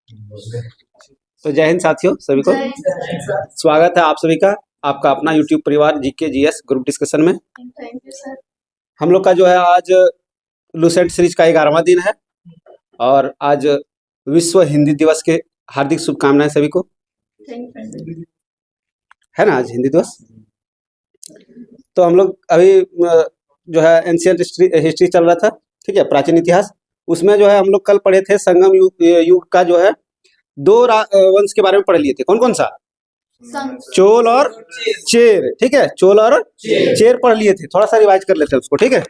तो जय हिंद साथियों, सभी को स्वागत है आप सभी का आपका अपना यूट्यूब परिवार जीके जीएस ग्रुप डिस्कशन में। Thank you sir. हम लोग का जो है आज लूसेंट सीरीज का 11वां दिन है और आज विश्व हिंदी दिवस के हार्दिक शुभकामनाएं सभी को। है ना आज हिंदी दिवस। तो हम लोग अभी जो है एंशियंट हिस्ट्री चल रहा था, ठीक है, प्राचीन इतिहास। उसमें जो है हम लोग कल पढ़े थे संगम युग का जो है दो वंश के बारे में पढ़ लिए थे। कौन कौन सा? चोल और चेर, ठीक है, चोल और चेर पढ़ लिए थे। थोड़ा सा रिवाइज कर लेते हैं उसको, ठीक है।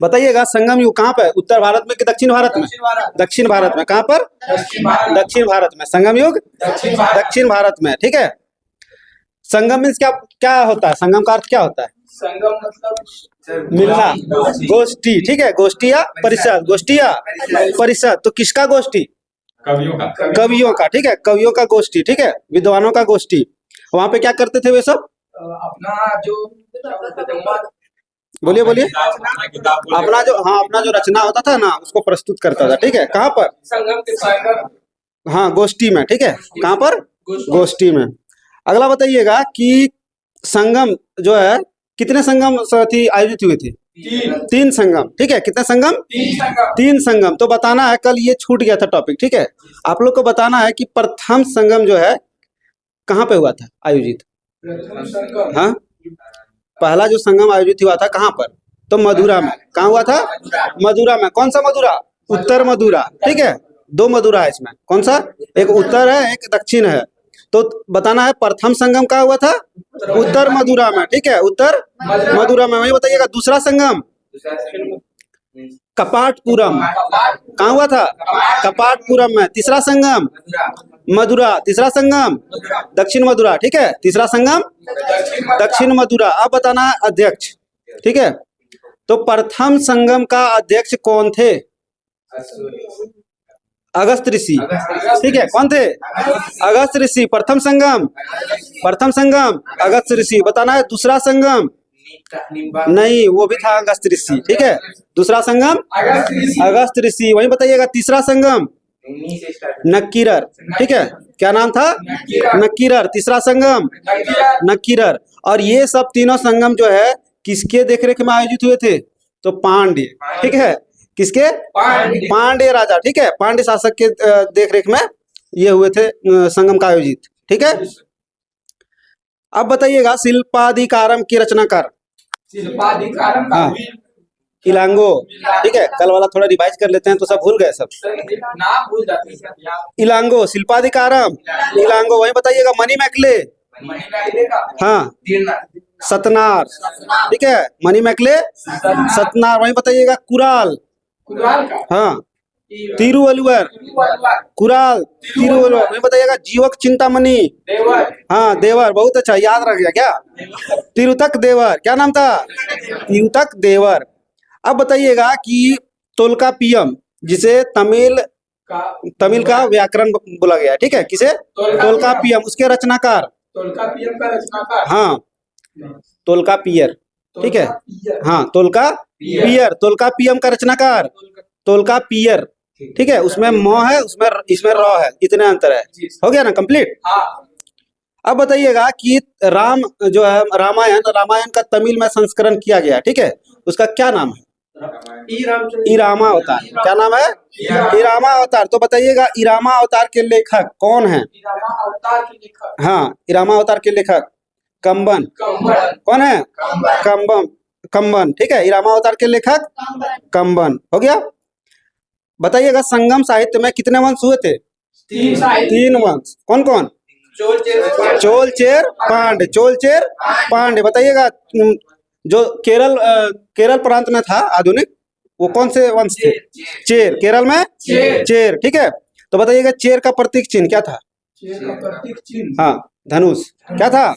बताइएगा संगम युग कहाँ पर? उत्तर भारत में कि दक्षिण भारत में? दक्षिण भारत में। कहाँ पर? दक्षिण भारत में। संगम युग दक्षिण भारत में, ठीक है। संगम मीन्स क्या क्या होता है? संगम का अर्थ क्या होता है? संगम मतलब मिलना, गोष्ठी, ठीक है, गोष्ठी या परिषद, गोष्ठी या परिषद। तो किसका गोष्ठी? कवियों का, ठीक है, कवियों का गोष्ठी, ठीक है, विद्वानों का गोष्ठी। वहां पे क्या करते थे वे सब? अपना जो बोलिए बोलिए। अपना जो, हाँ, अपना जो रचना होता था ना उसको प्रस्तुत करता था, ठीक है। कहाँ पर? संगम के सागर, हाँ, गोष्ठी में, ठीक है। कहाँ पर? गोष्ठी में। अगला बताइएगा कि संगम जो है कितने संगम थी आयोजित हुए थे? तीन संगम, ठीक है। कितने संगम? तीन संगम। तो बताना है, कल ये छूट गया था टॉपिक, ठीक है। आप लोग को बताना है कि प्रथम संगम जो है कहाँ पे हुआ था आयोजित? हाँ, पहला जो संगम आयोजित हुआ था कहाँ पर? तो मदुरा में। कहाँ हुआ था? मदुरा में। कौन सा मदुरा? उत्तर मदुरा, ठीक है। दो मदुरा है इसमें। कौन सा? एक उत्तर है, एक दक्षिण है। तो बताना है प्रथम संगम कहाँ हुआ था? उत्तर मदुरा में, ठीक है, उत्तर मदुरा में। वही बताइएगा दूसरा संगम कपाटपुरम। कहाँ हुआ था? कपाटपुरम में। तीसरा संगम मदुरा। तीसरा संगम दक्षिण मदुरा, ठीक है। तीसरा संगम दक्षिण मदुरा। अब बताना है अध्यक्ष, ठीक है। तो प्रथम संगम का अध्यक्ष कौन थे? अगस्त ऋषि, ठीक है। कौन थे? अगस्त ऋषि। प्रथम संगम अगस्त ऋषि। बताना है दूसरा संगम, नहीं, वो भी था अगस्त ऋषि, ठीक है। दूसरा संगम अगस्त ऋषि। वही बताइएगा तीसरा संगम नक्कीरर, ठीक है। क्या नाम था? नक्कीरर। तीसरा संगम नक्कीरर। और ये सब तीनों संगम जो है किसके देखरेख में आयोजित हुए थे? तो पांड्य, ठीक है। किसके? पांड्य राजा, ठीक है, पांड्य शासक के देखरेख में ये हुए थे संगम का आयोजित, ठीक है। अब बताइएगा शिल्पाधिकारम की रचनाकार। हाँ, इलांगो, ठीक है। कल वाला थोड़ा रिवाइज कर लेते हैं तो सब भूल गए सब। नाम भूल जाते हैं। इलांगो, शिल्पाधिकारम इलांगो। वही बताइएगा मनी मैकले। हाँ, सतनार, ठीक है, मनी मैकले सतनार। वही बताइएगा कुराल। हाँ, तिरुवल्लुवर, कुराल, तिरुवल्लुवर। वही बताइएगा जीवक चिंतामणि। हाँ, देवर। बहुत अच्छा, याद रख गया क्या? तिरुतक देवर। क्या नाम था? तिरुतक देवर। अब बताइएगा कि तोल्कापियम, जिसे तमिल का व्याकरण बोला गया, ठीक है, किसे? तोल्कापियम। उसके रचनाकार? हाँ, तोल्कापियर, ठीक है। हाँ, तोल्कापियम का रचनाकार तोल्कापियर, ठीक है। उसमें म है, उसमें इसमें र है, इतने अंतर है। हो गया ना कंप्लीट? अब बताइएगा कि राम जो है रामायण का तमिल में संस्करण किया गया, ठीक है। उसका क्या नाम है? इरामा अवतार। क्या नाम है? इरामा अवतार। तो बताइएगा इरामा अवतार के लेखक कौन है? हाँ, इरामा अवतार के लेखक कंबन। कौन है? कंबन, ठीक है। इरामा अवतार के लेखक कंबन। हो गया। बताइएगा संगम साहित्य में कितने वंश हुए थे? तीन वंश। कौन कौन? चोल चेर पांड्य। चोल चेर पांड्य। बताइएगा जो केरल प्रांत में था आधुनिक, वो कौन से वंश थे? चेर। केरल में चेर, ठीक है। तो बताइएगा चेर का प्रतीक चिन्ह क्या था? हाँ, धनुष। क्या था?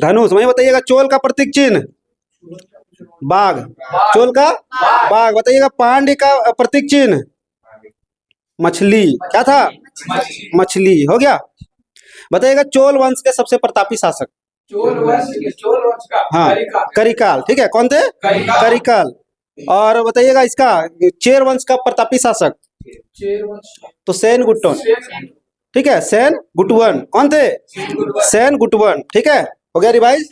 धनुष। वही बताइएगा चोल का प्रतीक चिन्ह बाघ। चोल का बाघ। बताइएगा पांड्य का प्रतीक चिन्ह मछली। क्या था? मछली। हो गया। बताइएगा चोल वंश के सबसे प्रतापी शासक? हाँ, करिकाल, ठीक है। कौन थे? करिकाल। और बताइएगा इसका चेर वंश का प्रतापी शासक? चेर वंश तो सेन गुट्टन, ठीक है, सेन गुटवन कौन थे? सेन गुटवन, ठीक है, हो गया रिवाइज।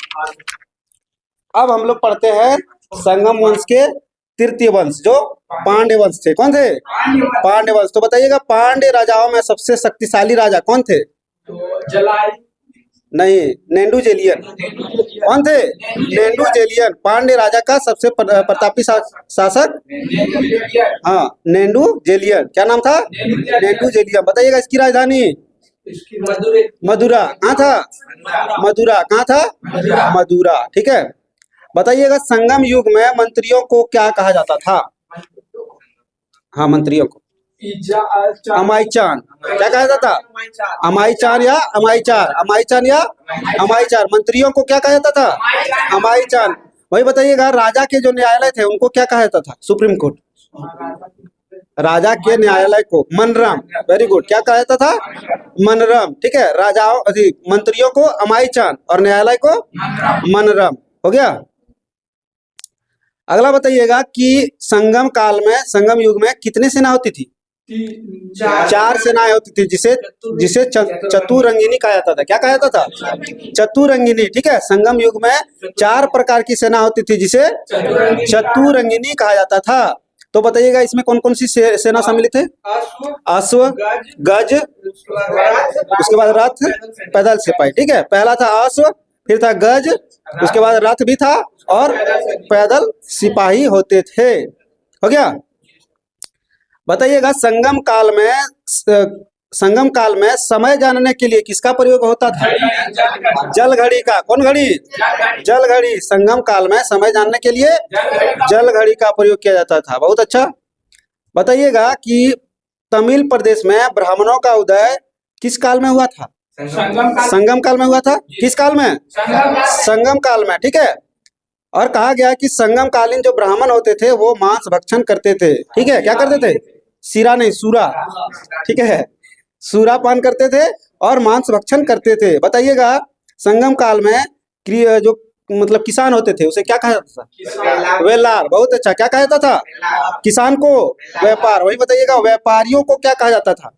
अब हम लोग पढ़ते हैं संगम वंश के तृतीय वंश जो पांड्य वंश थे। कौन थे? पांड्य वंश। तो बताइएगा पांड्य राजाओं में सबसे शक्तिशाली राजा कौन थे? तो जलाई नहीं, नेंडुजेलियन। कौन थे? नेंडुजेलियन। पांड्य राजा का सबसे प्रतापी शासक, हाँ, नेंडुजेलियन। क्या नाम था? नेंडुजेलियन। बताइएगा इसकी राजधानी? इसकी मदुरै मदुरा। कहाँ था? मदुरा। कहाँ था? मदुरा, ठीक है। बताइएगा संगम युग में मंत्रियों को क्या कहा जाता था? हाँ, मंत्रियों को अमाईचान। क्या कहा जाता था? अमाईचान या अमाईचार, अमाईचान या अमाईचार। मंत्रियों को क्या कहा जाता था? अमाईचान। वही बताइएगा राजा के जो न्यायालय थे उनको क्या कहा जाता था? Supreme court. राजा के न्यायालय को मनरम। Very good. क्या कहा जाता था? मनरम, ठीक है। राजाओं मंत्रियों को अमाईचान और न्यायालय को मनरम। हो गया। अगला बताइएगा कि संगम काल में, संगम युग में कितनी सेना होती थी? 4 सेनाएं होती थी, जिसे चतुरंगिनी कहा जाता था। क्या कहा जाता था? चतुरंगिनी, ठीक है। संगम युग में 4 प्रकार की सेना होती थी जिसे चतुरंगिनी कहा जाता था। तो बताइएगा इसमें कौन कौन सी सेना सम्मिलित है? अश्व, गज, उसके बाद रथ, पैदल सिपाही, ठीक है। पहला था अश्व, फिर था गज, उसके बाद रथ भी था और पैदल सिपाही होते थे। हो गया। बताइएगा संगम काल में समय जानने के लिए किसका प्रयोग होता था? जल घड़ी का। कौन घड़ी? जल घड़ी। संगम काल में समय जानने के लिए जल घड़ी का प्रयोग किया जाता था। बहुत अच्छा। बताइएगा कि तमिल प्रदेश में ब्राह्मणों का उदय किस काल में हुआ था? संगम काल में हुआ था। किस काल में? संगम काल में, ठीक है। और कहा गया कि संगम कालीन जो ब्राह्मण होते थे वो मांस भक्षण करते थे, ठीक है। क्या करते थे? सीरा नहीं, सूरा, ठीक है। सूरा पान करते थे और मांस भक्षण करते थे। बताइएगा संगम काल में जो मतलब किसान होते थे उसे क्या कहा जाता था? वेलार। बहुत अच्छा। क्या कहा जाता था? किसान को व्यापार। वही बताइएगा व्यापारियों को क्या कहा जाता था?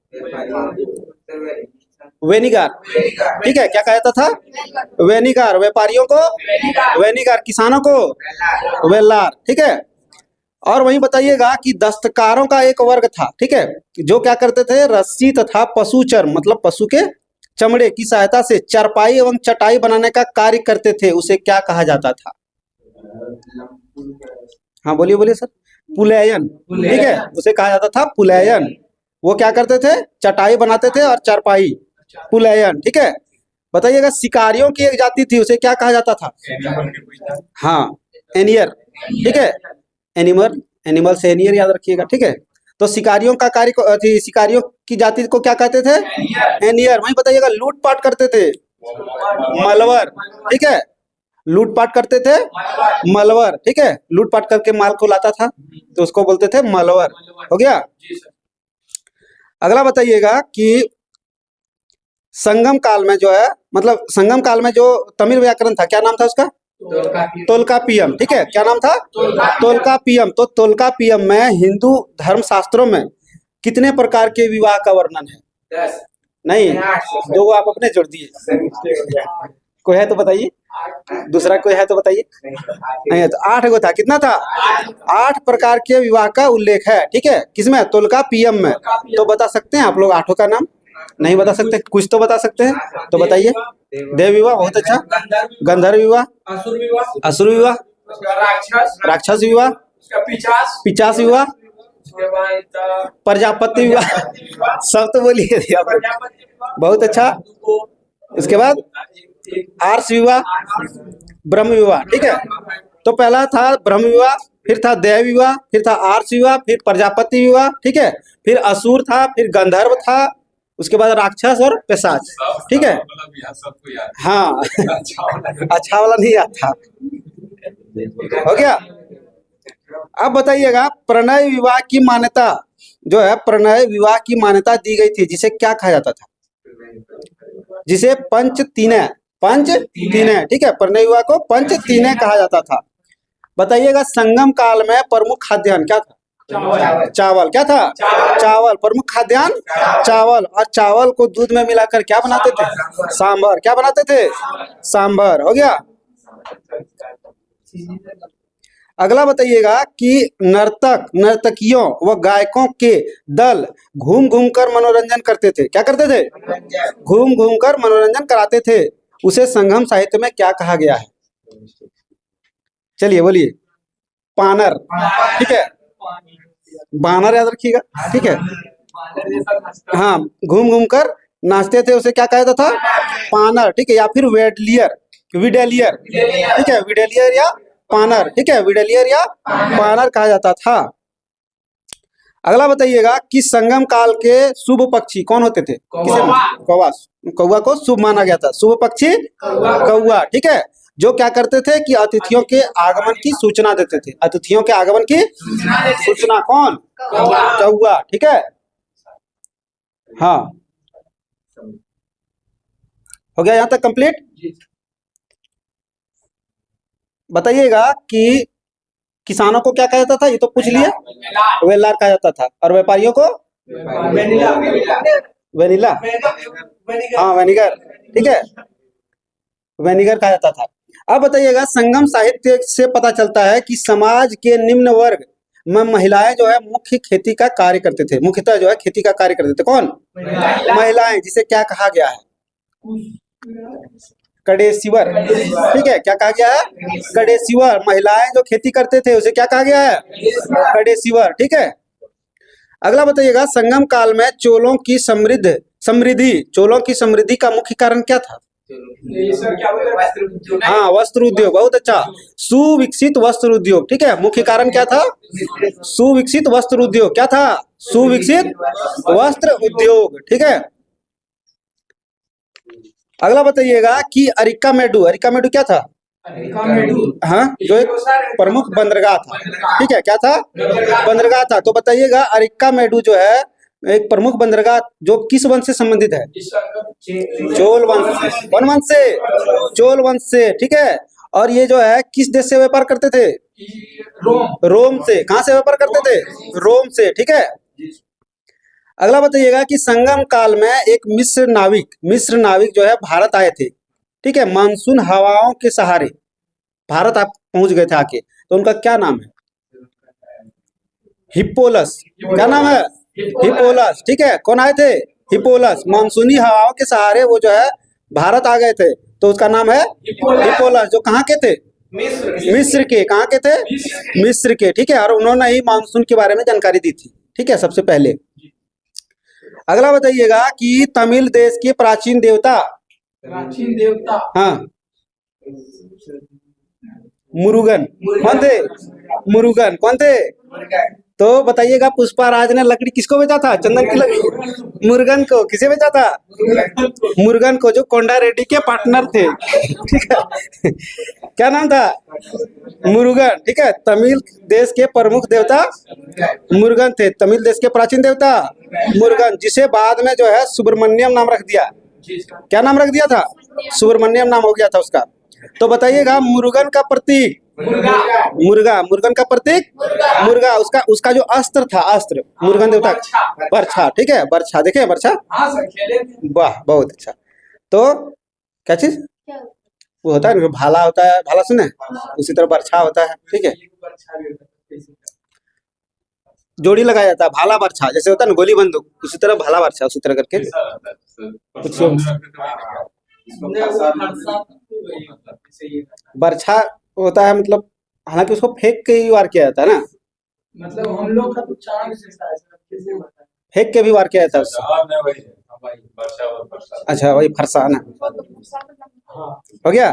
वेनिगार, ठीक है। क्या कहा जाता था? वेनिगार। व्यापारियों को वेनिगार, किसानों को वेलार, ठीक है। और वही बताइएगा कि दस्तकारों का एक वर्ग था, ठीक है, जो क्या करते थे? रस्सी तथा पशु चर्म मतलब पशु के चमड़े की सहायता से चारपाई एवं चटाई बनाने का कार्य करते थे। उसे क्या कहा जाता था? हाँ, बोलिए बोलिए सर। पुलैयन, ठीक है। उसे कहा जाता था पुलैयन। वो क्या करते थे? चटाई बनाते थे और चारपाई, पुलैयन, ठीक है। बताइएगा शिकारियों की एक जाति थी, उसे क्या कहा जाता था? हाँ, एनियर, ठीक है। एनिमल से एनियर याद रखिएगा, ठीक है। तो शिकारियों का कार्य, शिकारियों की जाति को क्या कहते थे? एनियर। वही बताइएगा लूटपाट करते थे, मलवर, ठीक है। लूटपाट करते थे, मलवर, ठीक है। लूटपाट करके माल को लाता था तो उसको बोलते थे मलवर। हो गया। अगला बताइएगा कि संगम काल में जो है, मतलब संगम काल में जो तमिल व्याकरण था, क्या नाम था उसका? तोल्कापियम, ठीक है। क्या नाम था? तोल्कापियम। तो तोल्कापियम में हिंदू धर्म शास्त्रों में कितने प्रकार के विवाह का वर्णन है? 10 नहीं, 2 आप अपने जोड़ दिए। कोई है तो बताइए, दूसरा कोई है तो बताइए। नहीं है तो 8 गो था। कितना था? 8 प्रकार के विवाह का उल्लेख है, ठीक है। किसमें? तोल्कापियम में। तो बता सकते हैं आप लोग 8 का नाम? नहीं बता सकते? कुछ तो बता सकते हैं, तो बताइए। देव विवाह, बहुत अच्छा। गंधर्व विवाह, असुर विवाह, राक्षस विवाह, पिशाच विवाह, प्रजापति विवाह। सब तो बोलिए, बहुत अच्छा। इसके बाद आर्ष विवाह, ब्रह्म विवाह, ठीक है। तो पहला था ब्रह्म विवाह, फिर था देव विवाह, फिर था आर्ष विवाह, फिर प्रजापति विवाह, ठीक है। फिर असुर था, फिर गंधर्व था, उसके बाद राक्षस और पिशाच, ठीक है। हाँ, अच्छा वाला नहीं आता। हो गया। अब बताइएगा प्रणय विवाह की मान्यता जो है, प्रणय विवाह की मान्यता दी गई थी जिसे क्या कहा जाता था? जिसे पंचतीनय, ठीक है। प्रणय विवाह को पंचतीनय कहा जाता था। बताइएगा संगम काल में प्रमुख खाद्यान्न क्या था? चावल क्या था? चावल। प्रमुख खाद्यान्न चावल। और चावल को दूध में मिलाकर क्या बनाते थे? सांभर। क्या बनाते थे? सांभर। हो गया। अगला बताइएगा कि नर्तक नर्तकियों व गायकों के दल घूम घूम कर मनोरंजन करते थे। क्या करते थे? घूम घूम कर मनोरंजन कराते थे। उसे संगम साहित्य में क्या कहा गया है? चलिए बोलिए। पानर। ठीक है, बानर याद रखिएगा। ठीक है, हाँ, घूम घूम कर नाचते थे, उसे क्या कहा जाता था? पानर। ठीक है, या फिर वेडलियर, विडेलियर। ठीक है, विडेलियर या पानर। ठीक है, विडेलियर या पानर कहा जाता था। अगला बताइएगा कि संगम काल के शुभ पक्षी कौन होते थे? किसे? कौवा। कौवा को शुभ माना गया था। शुभ पक्षी कौवा। ठीक है, जो क्या करते थे कि अतिथियों के आगमन की सूचना देते थे। अतिथियों के आगमन की सूचना कौन? कौवा। ठीक है, हाँ, हो गया यहाँ तक कंप्लीट। बताइएगा कि किसानों को क्या कहा जाता था? ये तो पूछ लिए, वेलार कहा जाता था। और व्यापारियों को? वेनिला। हाँ, वेनिगर। ठीक है, वेनिगर कहा जाता था। अब बताइएगा, संगम साहित्य से पता चलता है कि समाज के निम्न वर्ग में महिलाएं जो है मुख्य खेती का कार्य करते थे। मुख्यतः जो है खेती का कार्य करते थे। कौन? महिलाएं, जिसे क्या कहा गया है? कड़ेसीवर। ठीक है, क्या कहा गया है? कड़ेसीवर। महिलाएं जो खेती करते थे उसे क्या कहा गया है? कड़ेसीवर। ठीक है, अगला बताइएगा, संगम काल में चोलों की चोलों की समृद्धि का मुख्य कारण क्या था? हाँ, वस्त्र उद्योग। बहुत अच्छा, सुविकसित वस्त्र उद्योग। ठीक है, मुख्य कारण क्या था? सुविकसित वस्त्र उद्योग। क्या था? सुविकसित वस्त्र उद्योग। ठीक है, अगला बताइएगा कि अरिका मेडू क्या था? हाँ, जो एक प्रमुख बंदरगाह था। ठीक है, क्या था? बंदरगाह था। तो बताइएगा, अरिका मेडू जो है एक प्रमुख बंदरगाह जो किस वंश से संबंधित है? चोल वंश। कौन वंश से? चोल वंश से। ठीक है, और ये जो है किस देश से व्यापार करते थे? रोम से। कहाँ से व्यापार करते थे? रोम से। ठीक है, अगला बताइएगा कि संगम काल में एक मिस्र नाविक जो है भारत आए थे। ठीक है, मानसून हवाओं के सहारे भारत आप पहुंच गए थे आके, तो उनका क्या नाम है? हिप्पोलस। क्या नाम है? हिप्पोलस। ठीक है, कौन आए थे? हिप्पोलस। मानसूनी हवाओं के सहारे वो जो है भारत आ गए थे, तो उसका नाम है हिप्पोलस। जो कहाँ के थे? मिस्र के। कहाँ के थे? मिस्र के। ठीक है, और उन्होंने ही मानसून के बारे में जानकारी दी थी। ठीक है, सबसे पहले। अगला बताइएगा कि तमिल देश के प्राचीन देवता। हाँ, मुरुगन। कौन थे? मुरुगन। कौन थे? तो बताइएगा, पुष्पाराज ने लकड़ी किसको बेचा था? चंदन की लकड़ी मुरुगन को। किसे बेचा था? मुरुगन को, जो कोंडा रेड्डी के पार्टनर थे। ठीक है, क्या नाम था? मुरुगन। ठीक है, तमिल देश के प्रमुख देवता मुरुगन थे। तमिल देश के प्राचीन देवता मुरुगन, जिसे बाद में जो है सुब्रमण्यम नाम रख दिया। क्या नाम रख दिया था? सुब्रमण्यम नाम हो गया था उसका। तो बताइएगा, मुरुगन का प्रतीक मुर्गन का प्रतीक मुर्गा। उसका जो अस्त्र था, अस्त्र मुरुगन देवता, बर्छा। ठीक है, बर्छा। देखे बर्छा? वाह, बहुत अच्छा। तो क्या चीज वो होता है? भाला होता है, भाला सुने? उसी तरह बर्छा होता है। ठीक है, जोड़ी लगाया जाता है, भाला बर्छा। जैसे होता है ना गोली बंदूक, उसी तरह भाला बर्छा, उसी तरह करके कुछ बर्छा होता है। मतलब हालांकि उसको फेंक के ही वार किया जाता है ना। मतलब हम लोग का तो चांद से फेंक के भी वार किया जाता है उससे। अच्छा, वही फरसान है। हो गया।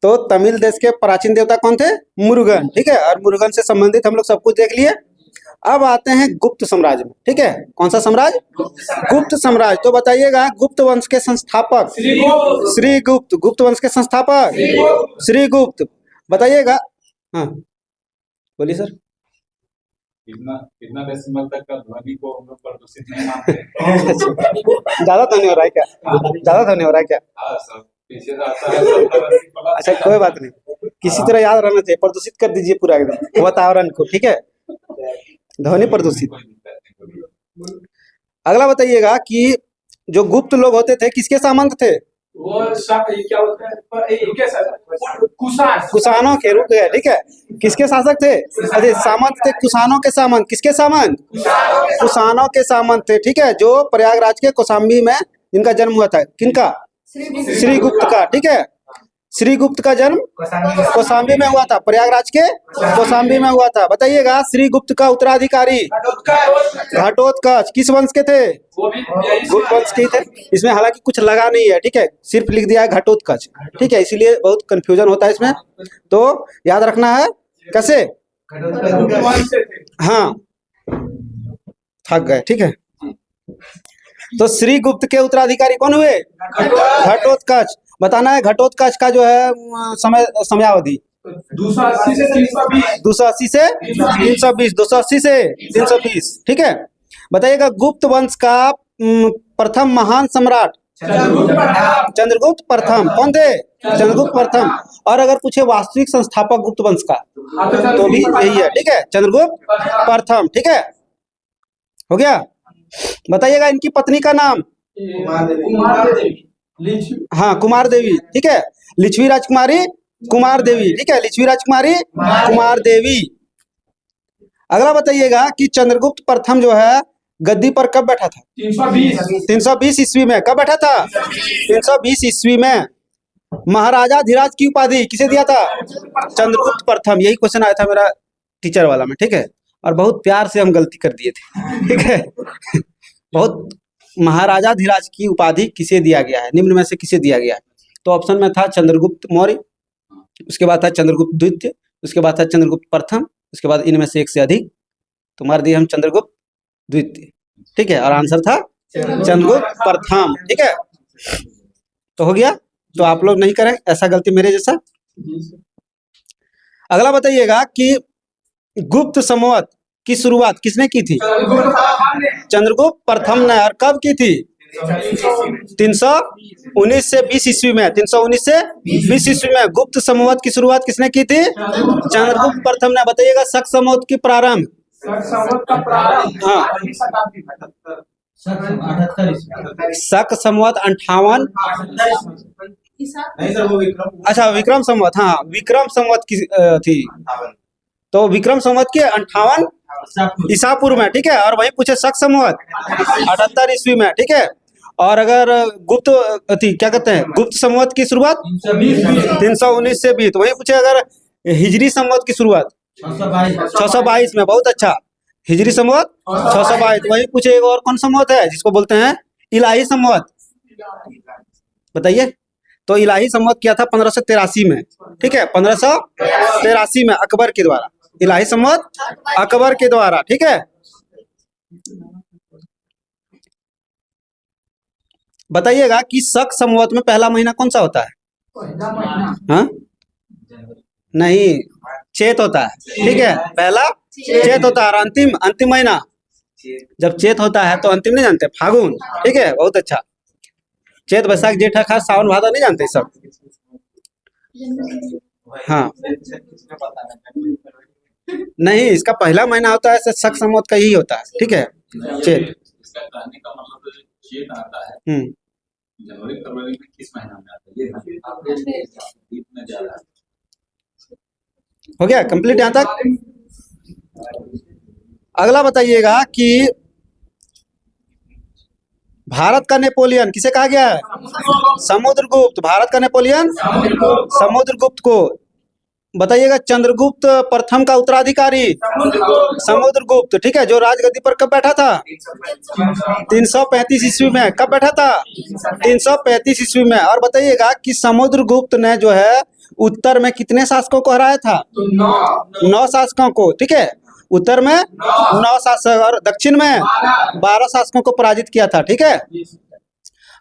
तो तमिल देश के प्राचीन देवता कौन थे? मुरुगन। ठीक है, और मुरुगन से संबंधित हम लोग सब कुछ देख लिए। अब आते हैं गुप्त साम्राज्य में। ठीक है, कौन सा साम्राज्य? गुप्त साम्राज्य। तो बताइएगा, गुप्त वंश के संस्थापक? श्रीगुप्त। गुप्त वंश के संस्थापक श्रीगुप्त। बताइएगा। हाँ, बोलिए सर। कितना डेसिमल तक का ध्वनि को हम लोग प्रदूषित नहीं मानते? ज्यादा ध्वनि हो रहा है क्या? ज्यादा ध्वनि हो रहा है क्या? हाँ सर, पीछे से आता है। अच्छा, कोई बात नहीं, किसी तरह याद रहना चाहिए। प्रदूषित कर दीजिए पूरा एकदम वातावरण को। ठीक है, ध्वनि प्रदूषित। कोई दिक्कत नहीं, कोई अगला बताइएगा कि जो गुप्त लोग होते थे किसके सामंत थे? वो सब ये क्या होता है पर इनके साथ कुषाण कुषाणों के, रुक गए, ठीक है। किसके शासक थे? अरे सामंत थे, कुषाणों के सामंत। किसके सामंत? कुषाणों के सामंत थे, ठीक है, जो प्रयागराज के कौशाम्बी में इनका जन्म हुआ था। किनका? श्रीगुप्त का, ठीक है। श्रीगुप्त का जन्म कौशाम्बी में हुआ था, प्रयागराज के कौशाम्बी में हुआ था। बताइएगा श्रीगुप्त का उत्तराधिकारी घटोत्कच किस वंश के थे? वो भी यही गुप्त वंश के ही थे। इसमें हालांकि कुछ लगा नहीं है, ठीक है, सिर्फ लिख दिया है घटोत्कच, ठीक है, इसीलिए बहुत कंफ्यूजन होता है इसमें, तो याद रखना है। कैसे? वंश से थे। हाँ, थक गए, ठीक है। तो श्रीगुप्त के उत्तराधिकारी कौन हुए? घटोत्कच। बताना है घटोत्कच का जो है समयावधि 280 से 320 280 से 320, 280 से 320, ठीक है। बताइएगा गुप्त वंश का प्रथम महान सम्राट चंद्रगुप्त प्रथम कौन थे? चंद्रगुप्त प्रथम। और अगर पूछे वास्तविक संस्थापक गुप्त वंश का तो भी यही है, ठीक है, चंद्रगुप्त प्रथम, ठीक है, हो गया। बताइएगा इनकी पत्नी का नाम? कुमार देवी हाँ, कुमार देवी, ठीक है, लिच्छवी राजकुमारी कुमार देवी, ठीक है, लिच्छवी राजकुमारी कुमार देवी। अगला बताइएगा कि चंद्रगुप्त प्रथम जो है गद्दी पर कब बैठा था? 320 ईस्वी में। कब बैठा था? 320 ईस्वी में। महाराजा धीराज की उपाधि किसे दिया था? चंद्रगुप्त प्रथम। यही क्वेश्चन आया था मेरा टीचर वाला में, ठीक है, और बहुत प्यार से हम गलती कर दिए थे, ठीक है। बहुत महाराजा धीराज की उपाधि किसे दिया गया है? निम्न में से किसे दिया गया है? तो ऑप्शन में था चंद्रगुप्त मौर्य, उसके बाद था चंद्रगुप्त द्वितीय, उसके बाद था चंद्रगुप्त प्रथम, उसके बाद इनमें से एक से अधिक, तो मार दिए हम चंद्रगुप्त द्वितीय, ठीक है, और आंसर था चंद्रगुप्त प्रथम, ठीक है। तो हो गया, तो आप लोग नहीं करें ऐसा गलती मेरे जैसा। अगला बताइएगा कि गुप्त संवत की शुरुआत किसने की थी? चंद्रगुप्त प्रथम ने। और कब की थी? 319 से 20 ईस्वी में। 319 से 20 ईस्वी में गुप्त संवत की शुरुआत किसने की थी? चंद्रगुप्त प्रथम ने। बताइएगा शक संवत की प्रारंभ? हाँ, शक संवत 58। अच्छा, विक्रम संवत, हाँ, विक्रम संवत की थी, तो विक्रम संवत के 58 ईसा पूर्व में, ठीक है। और वहीं पूछे शक संवत 78 ईस्वी में, ठीक है। और अगर गुप्त थी क्या कहते हैं गुप्त संवत की शुरुआत 319 से 20, तो वहीं पूछे अगर हिजरी संवत की शुरुआत 622 में। बहुत अच्छा, हिजरी संवत 622। तो वहीं पूछे एक और कौन संवत है जिसको बोलते हैं इलाही संवत? बताइए। तो इलाही संवत किया था 1583 में, ठीक है, 1583 में अकबर के द्वारा। इलाही संवत अकबर के द्वारा, ठीक है। बताइएगा कि शक संवत में पहला महीना कौन सा होता है? हाँ, नहीं, चैत होता है, ठीक है, पहला चैत होता है। और अंतिम महीना जब चैत होता है तो अंतिम नहीं जानते, फागुन, ठीक है, बहुत अच्छा। चैत वैशाख जेठ आषाढ़ सावन भादव नहीं जानते सब? हाँ, नहीं, इसका पहला महीना होता है शक संवत का ही होता है, ठीक है, चैत। इसका कहने का मतलब जो चेत आता है जनवरी फरवरी में किस महीना में आता है? ये इतना ज्यादा हो गया कंप्लीट यहाँ तक। अगला बताइएगा कि भारत का नेपोलियन किसे कहा गया है? समुद्रगुप्त। भारत का नेपोलियन समुद्रगुप्त को। बताइएगा चंद्रगुप्त प्रथम का उत्तराधिकारी समुद्रगुप्त, ठीक है, जो राजगद्दी पर कब बैठा था? 335 ईस्वी में। कब बैठा था? 335 ईस्वी में। और बताइएगा कि समुद्रगुप्त ने जो है उत्तर में कितने शासकों को हराया था? 9 शासकों को, ठीक है, उत्तर में 9 शासक और दक्षिण में 12 शासकों को पराजित किया था, ठीक है।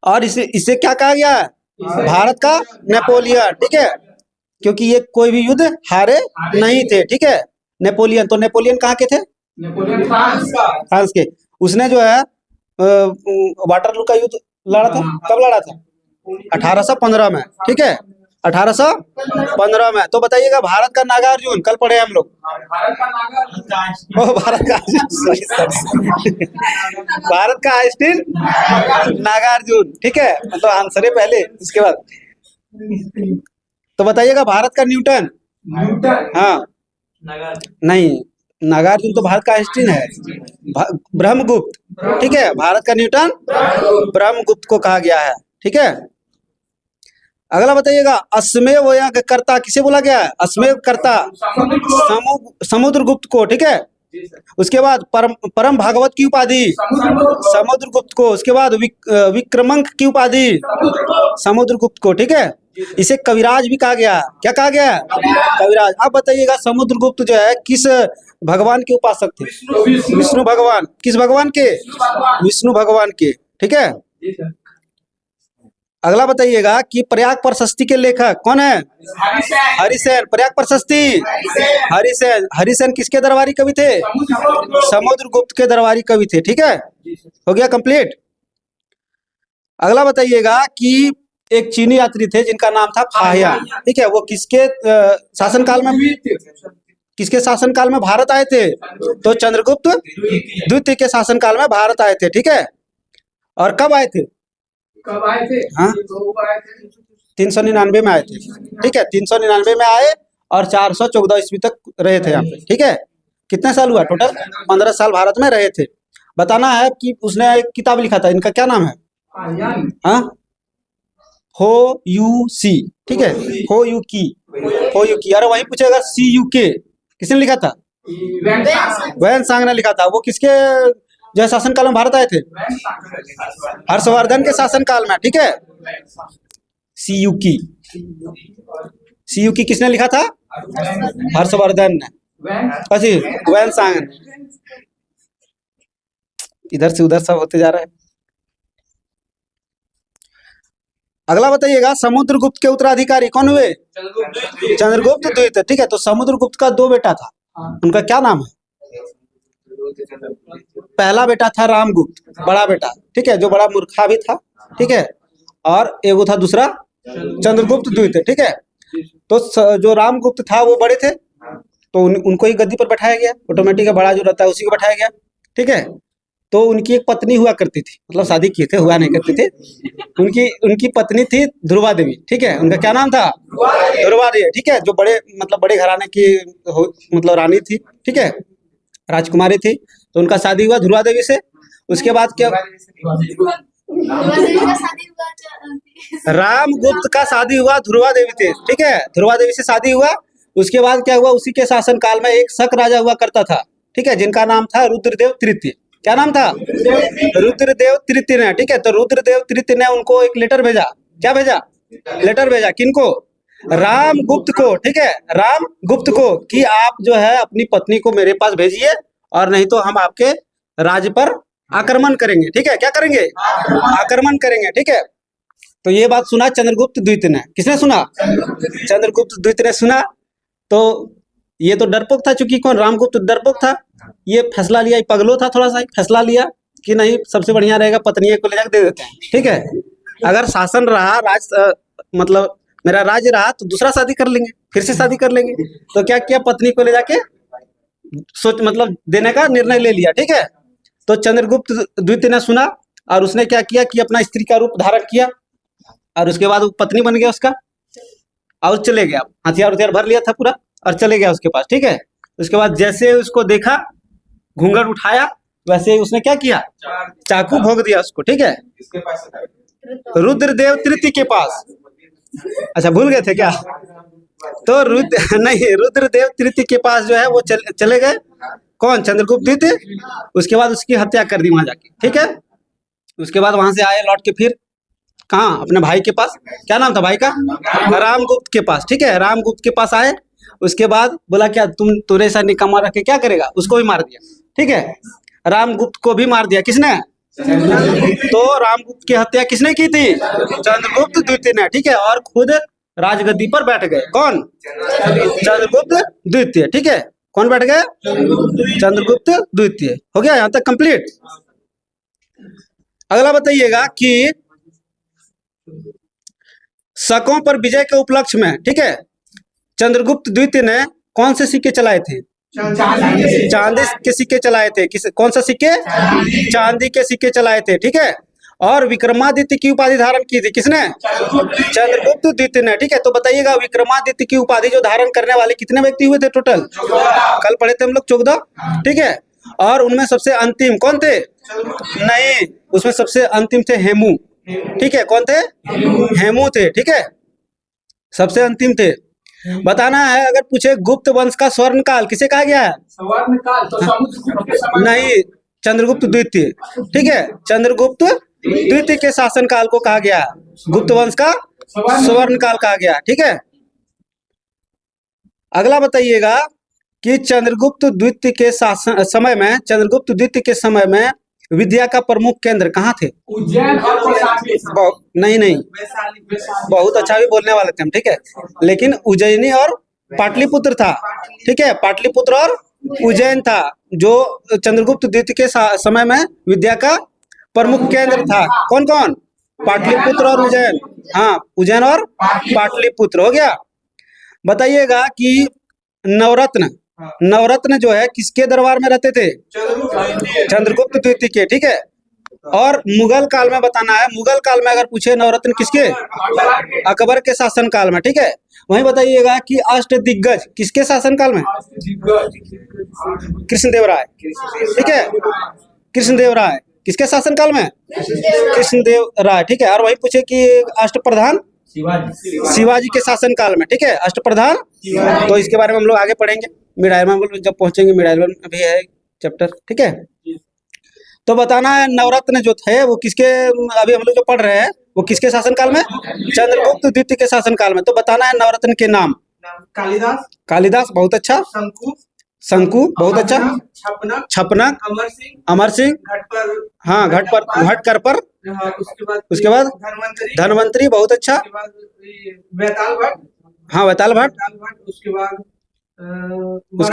और इसे क्या कहा गया है? भारत का नेपोलियन, ठीक है, क्योंकि ये कोई भी युद्ध हारे नहीं थे, ठीक है। नेपोलियन, तो नेपोलियन कहाँ के थे? नेपोलियन फ्रांस के। उसने जो है वाटरलू का युद्ध लड़ा था। कब लड़ा था? 1815 में, ठीक है। 1815 में। तो बताइएगा भारत का नागार्जुन, कल पढ़े हम लोग। भारत का नागा ओ भारत का भारत का आइंस्टीन नागार्जुन, ठीक है। मतलब आंसर है पहले, उसके बाद। तो बताइएगा भारत का न्यूटन। न्यूटन हाँ नहीं, नागार्जुन तो भारत का आइंस्टीन है। ब्रह्मगुप्त, ठीक है। भारत का न्यूटन ब्रह्मगुप्त को कहा गया है, ठीक है। अगला बताइएगा अश्मेव यज्ञ कर्ता किसे बोला गया है? अश्मेव कर्ता समुद्रगुप्त को, ठीक है। उसके बाद परम भागवत की उपाधि समुद्रगुप्त को। उसके बाद विक्रमंक की उपाधि समुद्रगुप्त को, ठीक है। इसे कविराज भी कहा गया। क्या कहा गया है? कविराज। अब बताइएगा समुद्रगुप्त जो है किस भगवान के उपासक थे? विष्णु भगवान। किस भगवान के? विष्णु भगवान के, ठीक है। अगला बताइएगा कि प्रयाग प्रशस्ति के लेखक कौन है? हरिसेन। प्रयाग प्रशस्ति हरिसेन। हरिसेन किसके दरबारी कवि थे? समुद्रगुप्त के दरबारी कवि थे, ठीक है। हो गया कंप्लीट। अगला बताइएगा कि एक चीनी यात्री थे जिनका नाम था फाहियान, ठीक है। वो किसके शासनकाल में, किसके शासनकाल में भारत आए थे? तो चंद्रगुप्त द्वितीय के शासनकाल में भारत आए थे, ठीक है। और कब आए थे? कब आए थे? हाँ 399 में आए थे, ठीक है। 399 में आए और 414 ईस्वी तक रहे थे यहाँ पे, ठीक है। कितने साल हुआ टोटल? 15 साल भारत में रहे थे। बताना है कि उसने एक किताब लिखा था, इनका क्या नाम है? हाँ हो यू सी, ठीक है। हो यू की। अरे वही पूछेगा सी यू के किसने लिखा था? वैन सांग ने लिखा था। वो किसके जो शासनकाल में भारत आए थे? हर्षवर्धन के शासनकाल में, ठीक है। सी यू की किसने लिखा था? हर्षवर्धन ने। वैन सांग ने। इधर से उधर सब होते जा रहा है। अगला बताइएगा समुद्रगुप्त के उत्तराधिकारी कौन हुए? चंद्रगुप्त द्वितीय, ठीक है। तो समुद्रगुप्त का 2 बेटा था, उनका क्या नाम है? पहला बेटा था रामगुप्त, बड़ा बेटा, ठीक है, जो बड़ा मूर्खा भी था, ठीक है। और एगो था दूसरा चंद्रगुप्त द्वितीय, ठीक है। तो जो रामगुप्त था वो बड़े थे, तो उनको ही गद्दी पर बैठाया गया। ऑटोमेटिक बड़ा जो रहता है उसी को बैठाया गया, ठीक है। तो उनकी एक पत्नी हुआ करती थी, मतलब शादी किए थे, हुआ नहीं करते थे। उनकी पत्नी थी ध्रुवा देवी, ठीक है। उनका क्या नाम था? ध्रुवा देवी, ठीक है। जो बड़े मतलब बड़े घराने की मतलब रानी थी, ठीक है, राजकुमारी थी। तो उनका शादी हुआ ध्रुवा देवी से। उसके बाद क्या? रामगुप्त का शादी हुआ ध्रुवा देवी से, ठीक है। ध्रुवा देवी से शादी हुआ। उसके बाद क्या हुआ? उसी के शासनकाल में एक शक राजा हुआ करता था, ठीक है, जिनका नाम था रुद्रदेव तृतीय। क्या नाम था? रुद्रदेव तृतीय ने, ठीक है। तो रुद्रदेव तृतीय ने उनको एक लेटर भेजा। क्या भेजा? लेटर भेजा। किनको? रामगुप्त को, ठीक है, रामगुप्त को, कि आप जो है अपनी पत्नी को मेरे पास भेजिए और नहीं तो हम आपके राज्य पर आक्रमण करेंगे, ठीक है। क्या करेंगे? आक्रमण करेंगे, ठीक है। तो ये बात सुना चंद्रगुप्त द्वितीय ने। किसने सुना? चंद्रगुप्त द्वितीय ने सुना। तो ये तो डरपोक था, चूंकि कौन? रामगुप्त डरपोक था। ये फैसला लिया, पगलो था थोड़ा सा, फैसला लिया कि नहीं, सबसे बढ़िया रहेगा पत्नी को ले जाकर दे देते हैं, ठीक है। अगर शासन रहा, मतलब मेरा राज्य रहा तो दूसरा शादी कर लेंगे, फिर से शादी कर लेंगे। तो क्या किया? पत्नी को ले जाके मतलब देने का निर्णय ले लिया, ठीक है। तो चंद्रगुप्त द्वितीय ने सुना और उसने क्या किया कि अपना स्त्री का रूप धारण किया और उसके बाद वो पत्नी बन गया उसका और चले गया। हथियार भर लिया था पूरा और चले गया उसके पास, ठीक है। उसके बाद जैसे उसको देखा, घूंघट उठाया, वैसे ही उसने क्या किया? चाकू भोंक दिया उसको, ठीक है। रुद्रदेव तृतीय के पास। अच्छा भूल गए थे क्या? तो रुद्रदेव तृतीय के पास जो है वो चले गए। कौन? चंद्रगुप्त द्वितीय। उसके बाद उसकी हत्या कर दी वहां जाके, ठीक है। उसके बाद वहां से आए लौट के, फिर कहाँ? अपने भाई के पास। क्या नाम था भाई का? रामगुप्त के पास, ठीक है। रामगुप्त के पास आए। उसके बाद बोला क्या तुरे सा निकम्मा रख के क्या करेगा? उसको भी मार दिया, ठीक है। रामगुप्त को भी मार दिया। किसने? तो रामगुप्त की हत्या किसने की थी? चंद्रगुप्त द्वितीय ने, ठीक है। और खुद राजगद्दी पर बैठ गए। कौन? चंद्रगुप्त द्वितीय, ठीक है। कौन बैठ गए? चंद्रगुप्त द्वितीय। हो गया यहाँ तक कंप्लीट। अगला बताइएगा कि शकों पर विजय के उपलक्ष्य में, ठीक है, चंद्रगुप्त द्वितीय ने कौन से सिक्के चलाए थे? चांदी के सिक्के चलाए थे। कौन सा सिक्के? चांदी के सिक्के चलाए थे, ठीक है। और विक्रमादित्य की उपाधि धारण की थी किसने? चंद्रगुप्त द्वितीय ने, ठीक है। तो बताइएगा विक्रमादित्य की उपाधि जो धारण करने वाले कितने व्यक्ति हुए थे टोटल? कल पढ़े थे हम लोग 14, ठीक है। और उनमें सबसे अंतिम कौन थे? नहीं, उसमें सबसे अंतिम थे हेमू, ठीक है। कौन थे? हेमू थे, ठीक है, सबसे अंतिम थे। बताना है, अगर पूछे गुप्त वंश का स्वर्ण काल किसे कहा गया है? स्वर्ण काल तो समुद्रगुप्त के समय नहीं, चंद्रगुप्त द्वितीय, ठीक है, चंद्रगुप्त द्वितीय के शासन काल को कहा गया, गुप्त वंश का स्वर्ण काल कहा गया, ठीक है। अगला बताइएगा कि चंद्रगुप्त द्वितीय के शासन समय में, चंद्रगुप्त द्वितीय के समय में विद्या का प्रमुख केंद्र कहाँ थे? उज्जैन और कौशाम्बी। नहीं, बहुत अच्छा भी बोलने वाले थे हम, ठीक है, लेकिन उज्जैनी और पाटलिपुत्र था, ठीक है, पाटलिपुत्र और उज्जैन था जो चंद्रगुप्त द्वितीय के समय में विद्या का प्रमुख केंद्र था। कौन कौन? पाटलिपुत्र और उज्जैन। हाँ, उज्जैन और पाटलिपुत्र हो गया। बताइएगा कि नवरत्न जो है किसके दरबार में रहते थे? चंद्रगुप्त द्वितीय के, ठीक है। और मुगल काल में बताना है, मुगल काल में अगर पूछे नवरत्न किसके? अकबर के शासन काल में, ठीक है। वहीं बताइएगा कि अष्टदिग्गज किसके शासन काल में? कृष्णदेवराय, ठीक है, कृष्णदेवराय किसके शासन काल में? कृष्णदेवराय, ठीक है। और वही पूछे कि अष्टप्रधान शिवाजी के शासन काल में, ठीक है, अष्टप्रधान। तो इसके बारे में हम लोग आगे पढ़ेंगे, मिडाइल जब पहुंचेंगे, मिडाइल भी है चैप्टर, ठीक है। तो बताना है नवरत्न जो थे वो किसके, अभी हम लोग जो पढ़ रहे हैं वो किसके शासन काल में? चंद्रगुप्त द्वितीय के शासन काल में। तो बताना है नवरत्न के नाम। कालिदास, बहुत अच्छा। शंकु, बहुत अच्छा। छपनक, अमर सिंह, हाँ, घटकर पर, उसके बाद धनवंतरी, बहुत अच्छा। हाँ, वैताल भट्ट, उसके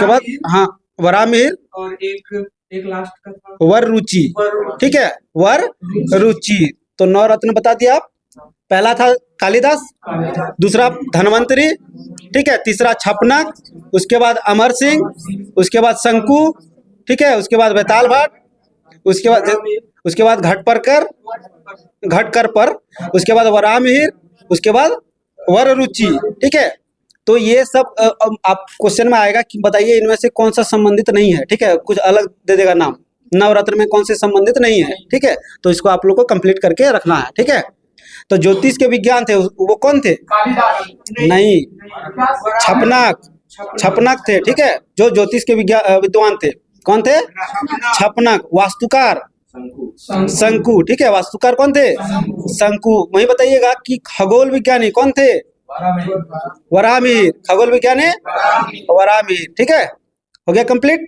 बाद हाँ वरामिहिर, और एक लास्ट का था वर रुचि, ठीक है, वर रुचि। तो नवरत्न बता दिया आप। पहला था कालिदास, दूसरा धनवंतरी, ठीक है, तीसरा छपनक, उसके बाद अमर सिंह, उसके बाद शंकु, ठीक है, उसके बाद वैताल भट्ट, उसके बाद घटकर पर, उसके बाद वरामिहिर, उसके बाद वर रुचि, ठीक है। तो ये सब आप क्वेश्चन में आएगा कि बताइए इनमें से कौन सा संबंधित नहीं है, ठीक है, कुछ अलग दे देगा नाम, नवरत्न में कौन से संबंधित नहीं है, ठीक है। तो इसको आप लोग को कंप्लीट करके रखना है, ठीक है। तो ज्योतिष के विज्ञान थे वो कौन थे? नहीं, छपनक थे, ठीक है, जो ज्योतिष के विद्वान थे। कौन थे? छपनक। वास्तुकार शंकु, ठीक है, वास्तुकार कौन थे? शंकु। वही बताइएगा कि खगोल विज्ञानी कौन थे? वरामिहिर। खगोल विज्ञानी वरामिहिर, ठीक है, हो गया कंप्लीट।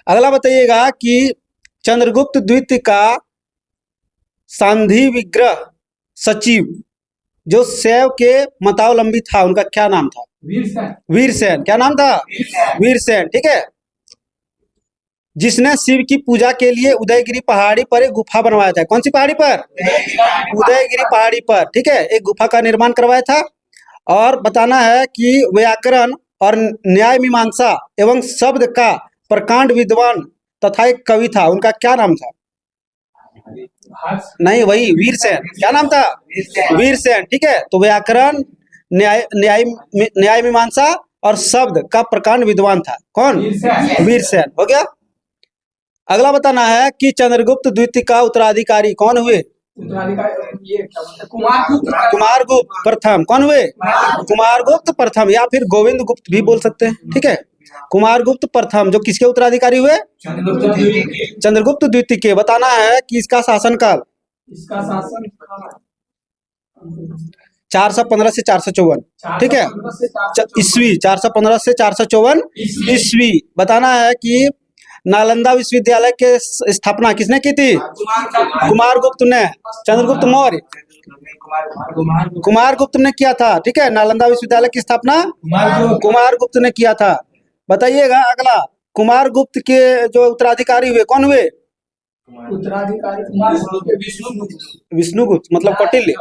अगला बताइएगा कि चंद्रगुप्त द्वितीय का सांधी विग्रह सचिव जो शैव के मतावलंबी था उनका क्या नाम था? वीरसेन। क्या नाम था? वीरसेन, ठीक है। जिसने शिव की पूजा के लिए उदयगिरी पहाड़ी पर एक गुफा बनवाया था। कौन सी पहाड़ी पर? उदयगिरी पहाड़ी पर, ठीक है, एक गुफा का निर्माण करवाया था। और बताना है कि व्याकरण और न्याय मीमांसा एवं शब्द का प्रकांड विद्वान तथा एक कवि था, उनका क्या नाम था? नहीं, वही वीरसेन। क्या नाम था? वीरसेन, ठीक है। तो व्याकरण, न्याय मीमांसा और शब्द का प्रकांड विद्वान था कौन? वीरसेन, हो गया। अगला बताना है कि चंद्रगुप्त द्वितीय का उत्तराधिकारी कौन हुए? कुमारगुप्त प्रथम। कौन हुए? कुमारगुप्त प्रथम, या फिर गोविंद गुप्त भी बोल सकते हैं, ठीक है। कुमारगुप्त प्रथम जो किसके उत्तराधिकारी हुए? चंद्रगुप्त द्वितीय के। बताना है कि इसका शासनकाल 415 से 454, ठीक है, ईस्वी 415 से 454 ईस्वी। बताना है कि नालंदा विश्वविद्यालय के स्थापना किसने की थी? कुमारगुप्त ने। चंद्रगुप्त मौर्य, कुमारगुप्त ने किया था, ठीक है। नालंदा विश्वविद्यालय की स्थापना कुमारगुप्त ने किया था। बताइएगा अगला, कुमारगुप्त के जो उत्तराधिकारी हुए कौन हुए? उत्तराधिकारी विष्णुगुप्त, मतलब कौटिल्य।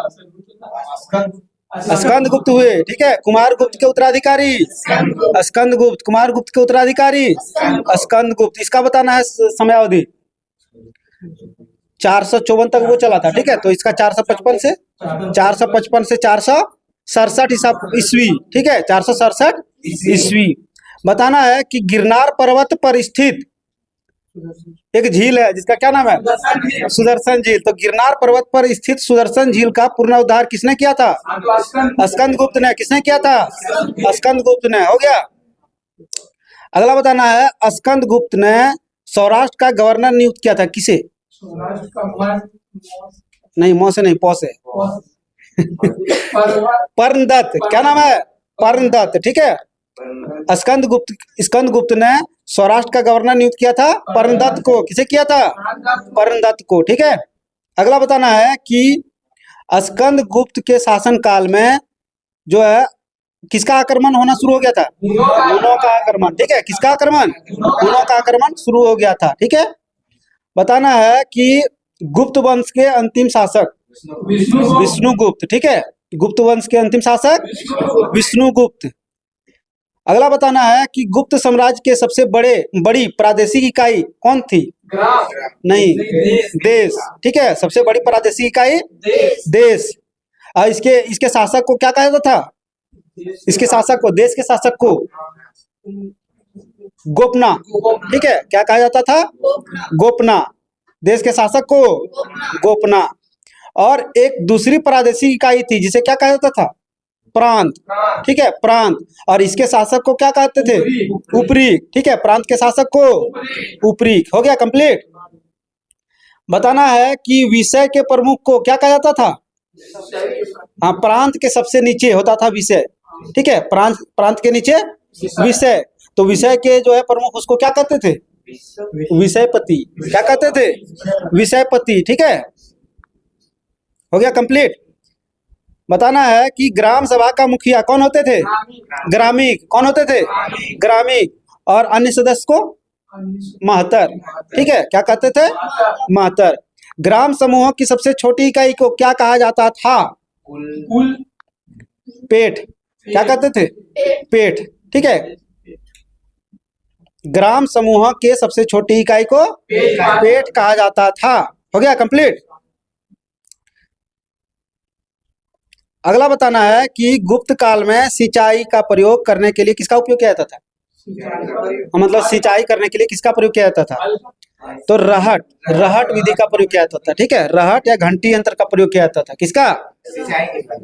स्कंद गुप्त हुए, ठीक है। कुमार गुप्त के उत्तराधिकारी स्कंद गुप्त, कुमार गुप्त के उत्तराधिकारी स्कंद गुप्त। इसका बताना है समयावधि। 454 तक वो चला था, ठीक है। तो इसका 455 से 467 ईस्वी, ठीक है। 467 ईस्वी। बताना है कि गिरनार पर्वत पर स्थित एक झील है जिसका क्या नाम है? सुदर्शन झील। तो गिरनार पर्वत पर स्थित सुदर्शन झील का पुनरुद्धार किसने किया था? स्कंद गुप्त ने। किसने किया था? स्कंद गुप्त ने। हो गया। अगला बताना है, स्कंद गुप्त ने सौराष्ट्र का गवर्नर नियुक्त किया था। किसे? नहीं, मौ से नहीं, पौ से। पर्णदत्त। क्या नाम है? पर्णदत्त, ठीक है। स्कंद गुप्त ने सौराष्ट्र का गवर्नर नियुक्त किया था पर्णदत्त को। किसे किया था? पर्णदत्त को, ठीक है। अगला बताना है कि स्कंद गुप्त के शासन काल में जो है किसका आक्रमण होना शुरू हो गया था? हुनों का आक्रमण, ठीक है। किसका आक्रमण? हुनों का आक्रमण शुरू हो गया था, ठीक है। बताना है कि गुप्त वंश के अंतिम शासक विष्णुगुप्त, ठीक है। गुप्त वंश के अंतिम शासक विष्णुगुप्त। अगला बताना है कि गुप्त साम्राज्य के सबसे बड़ी प्रादेशिक इकाई कौन थी? नहीं, देश, ठीक है। सबसे बड़ी प्रादेशिक इकाई देश। और इसके शासक को क्या कहा जाता था? इसके शासक को, देश के शासक को गोपना, ठीक है। क्या कहा जाता था? गोपना। देश के शासक को गोपना। और एक दूसरी प्रादेशिक इकाई थी जिसे क्या कहा जाता था? प्रांत, ठीक है। प्रांत। और इसके शासक को क्या कहते थे? ऊपरी, ठीक है। प्रांत के शासक को ऊपरी। हो गया कंप्लीट। बताना है कि विषय के प्रमुख को क्या कहा जाता था? हाँ, प्रांत के सबसे नीचे होता था विषय, ठीक है। प्रांत के नीचे विषय। तो विषय के जो है प्रमुख उसको क्या कहते थे? विषयपति। क्या कहते थे? विषयपति, ठीक है। हो गया कंप्लीट। बताना है कि ग्राम सभा का मुखिया कौन होते थे? ग्रामीक। कौन होते थे? ग्रामीक। और अन्य सदस्य को महतर, ठीक है। क्या कहते थे? महतर। ग्राम समूह की सबसे छोटी इकाई को क्या कहा जाता था? पेट। क्या कहते थे? पेट, ठीक है। ग्राम समूह के सबसे छोटी इकाई को पेट कहा जाता था। हो गया कंप्लीट। अगला बताना है कि गुप्त काल में सिंचाई का प्रयोग करने के लिए किसका उपयोग किया जाता था? मतलब सिंचाई करने के लिए किसका प्रयोग किया जाता था? तो रहट विधि का प्रयोग किया जाता था, ठीक है। रहट या घंटी यंत्र का प्रयोग किया जाता था। किसका?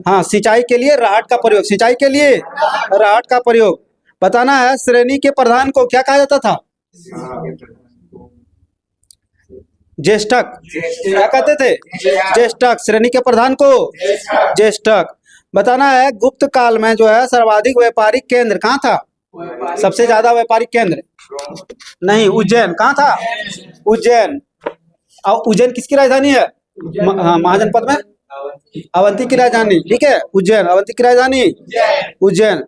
हाँ, सिंचाई के लिए रहट का प्रयोग। सिंचाई के लिए रहट का प्रयोग। बताना है श्रेणी के प्रधान को क्या कहा जाता था? ज्येष्ठक। क्या कहते थे? ज्येष्ठक। श्रेणी के प्रधान को ज्येष्ठक। बताना है गुप्त काल में जो है सर्वाधिक व्यापारिक केंद्र कहाँ था? सबसे ज्यादा व्यापारिक केंद्र? नहीं, उज्जैन। कहाँ था? उज्जैन। और उज्जैन किसकी राजधानी है? हाँ, महाजनपद में अवंती की राजधानी, ठीक है। उज्जैन अवंती की राजधानी उज्जैन।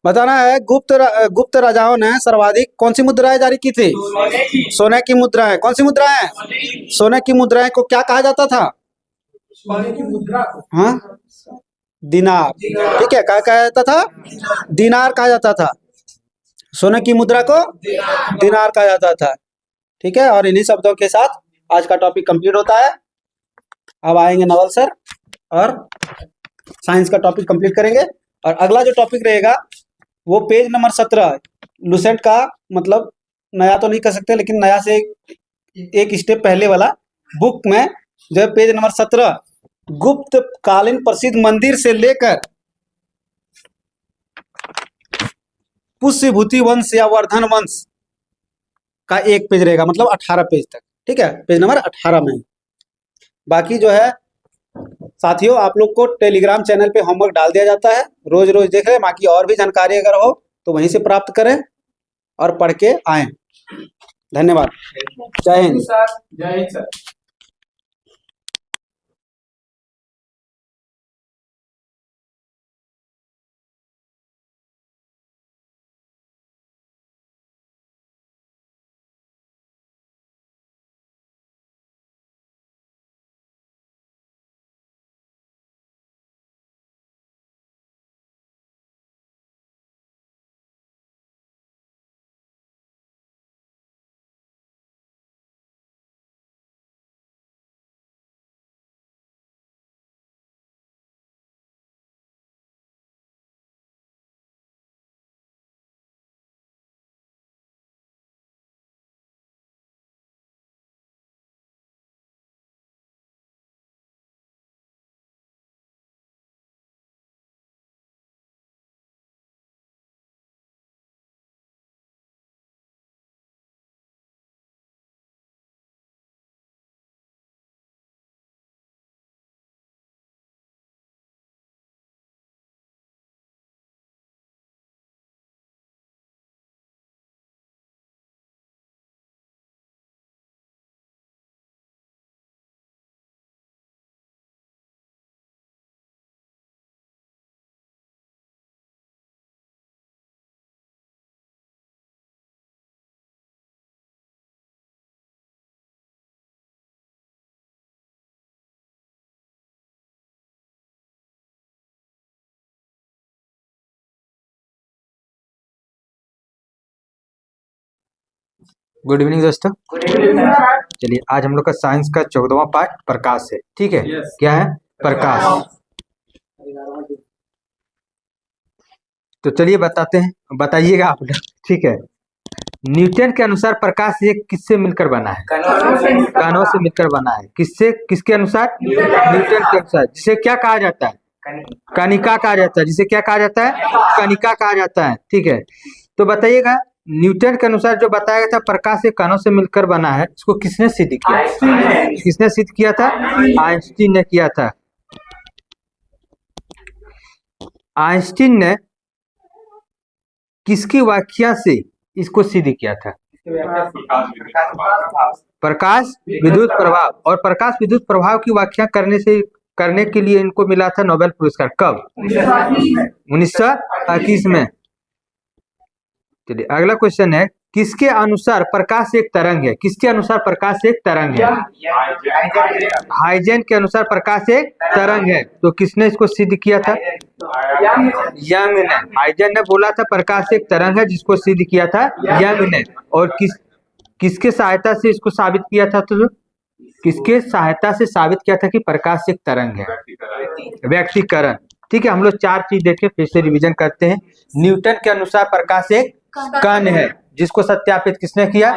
बताना है गुप्त राजाओं ने सर्वाधिक कौन सी मुद्राएं जारी की थी? सोने की मुद्राएं। कौन सी मुद्राएं? सोने की मुद्राएं को क्या कहा जाता था? हाँ, दिनार, ठीक है। क्या कहा जाता था? दिनार कहा जाता था। सोने की मुद्रा को दिनार कहा जाता था, ठीक है। और इन्हीं शब्दों के साथ आज का टॉपिक कंप्लीट होता है। अब आएंगे नवल सर और साइंस का टॉपिक कंप्लीट करेंगे। और अगला जो टॉपिक रहेगा वो पेज नंबर 17 लुसेंट का, मतलब नया तो नहीं कर सकते लेकिन नया से एक स्टेप पहले वाला बुक में जो है पेज नंबर 17 गुप्त कालीन प्रसिद्ध मंदिर से लेकर पुष्यभूति वंश या वर्धन वंश का एक पेज रहेगा, मतलब 18 पेज तक, ठीक है। पेज नंबर 18 में। बाकी जो है साथियों, आप लोग को टेलीग्राम चैनल पे होमवर्क डाल दिया जाता है, रोज रोज देख लें। बाकी और भी जानकारी अगर हो तो वहीं से प्राप्त करें और पढ़ के आएं। धन्यवाद। जय हिंद। जय हिंद सर। गुड इवनिंग दोस्तों। चलिए आज हम लोग का साइंस का 14वां पार्ट प्रकाश है। ठीक है, क्या है? प्रकाश। तो चलिए बताते हैं, बताइएगा आप लोग। ठीक है, न्यूटन के अनुसार प्रकाश एक किससे मिलकर बना है? कणों से मिलकर बना है। किससे? किसके अनुसार? न्यूटन के अनुसार। जिसे क्या कहा जाता है? कणिका कहा जाता है। जिसे क्या कहा जाता है? कणिका कहा जाता है। ठीक है, तो बताइएगा न्यूटन के अनुसार जो बताया गया था प्रकाश एक कणों से मिलकर बना है, इसको किसने सिद्ध किया? किसने सिद्ध किया था? आइंस्टीन ने किया था। आइंस्टीन ने किसकी व्याख्या से इसको सिद्ध किया था? प्रकाश विद्युत प्रभाव। और प्रकाश विद्युत प्रभाव की व्याख्या करने के लिए इनको मिला था नोबेल पुरस्कार। कब? 1921 में। चलिए अगला क्वेश्चन है, किसके अनुसार प्रकाश एक तरंग है? किसके अनुसार प्रकाश एक तरंग है? हाइजेन के अनुसार प्रकाश एक तरंग है। तो किसने इसको सिद्ध किया था? यंग ने। हाइजेन ने बोला था प्रकाश एक तरंग है, जिसको सिद्ध किया था यंग ने। और किसके सहायता से इसको साबित किया था? तो किसके सहायता से साबित किया था कि प्रकाश एक तरंग है? व्यक्तिकरण। ठीक है, हम लोग 4 चीज देखे, फिर से रिवीजन करते हैं। न्यूटन के अनुसार प्रकाश एक कण है, जिसको सत्यापित किसने किया?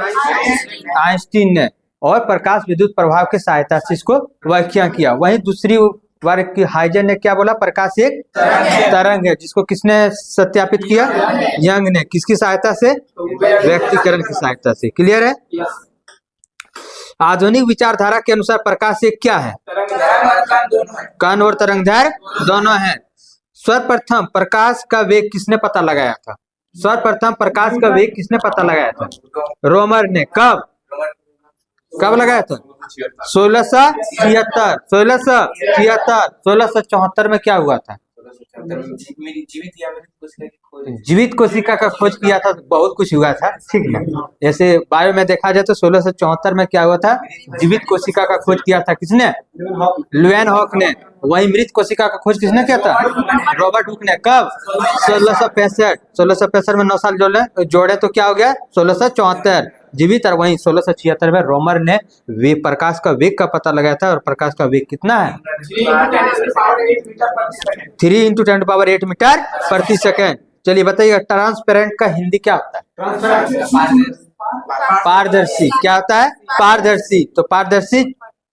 आइंस्टीन ने। और प्रकाश विद्युत प्रभाव के सहायता से इसको व्याख्या किया। वहीं दूसरी वर्ग की हाइजेन ने क्या बोला? प्रकाश एक तरंग है, जिसको किसने सत्यापित किया? यंग ने। किसकी सहायता से? व्यक्तिकरण की सहायता से। क्लियर है? आधुनिक विचारधारा के अनुसार प्रकाश एक क्या है? कण और तरंगदैर्घ्य दोनों है। सर्वप्रथम प्रकाश का वेग किसने पता लगाया था? सर्वप्रथम प्रकाश का वेग किसने पता लगाया था? रोमर ने। कब? कब लगाया था? 1676। 1674 में क्या हुआ था? जीवित कोशिका का खोज किया था। बहुत कुछ हुआ था। ठीक है, ऐसे बायो में देखा जाए तो 1674 में क्या हुआ था? जीवित कोशिका का खोज किया था। किसने? लुएनहॉक ने। वही मृत कोशिका का खोज किसने किया था? रॉबर्ट हुक ने। कब? 1665। 1665 में 9 साल जोड़े तो क्या हो गया? 1674 जीवित। और वहीं 1676 में रोमर ने वे प्रकाश का वेग का पता लगाया था। और प्रकाश का वेग कितना है? 3 × 10⁸ मीटर प्रति सेकेंड। चलिए बताइएगा ट्रांसपेरेंट का हिंदी क्या होता है? पारदर्शी। क्या होता है? पारदर्शी। तो पारदर्शी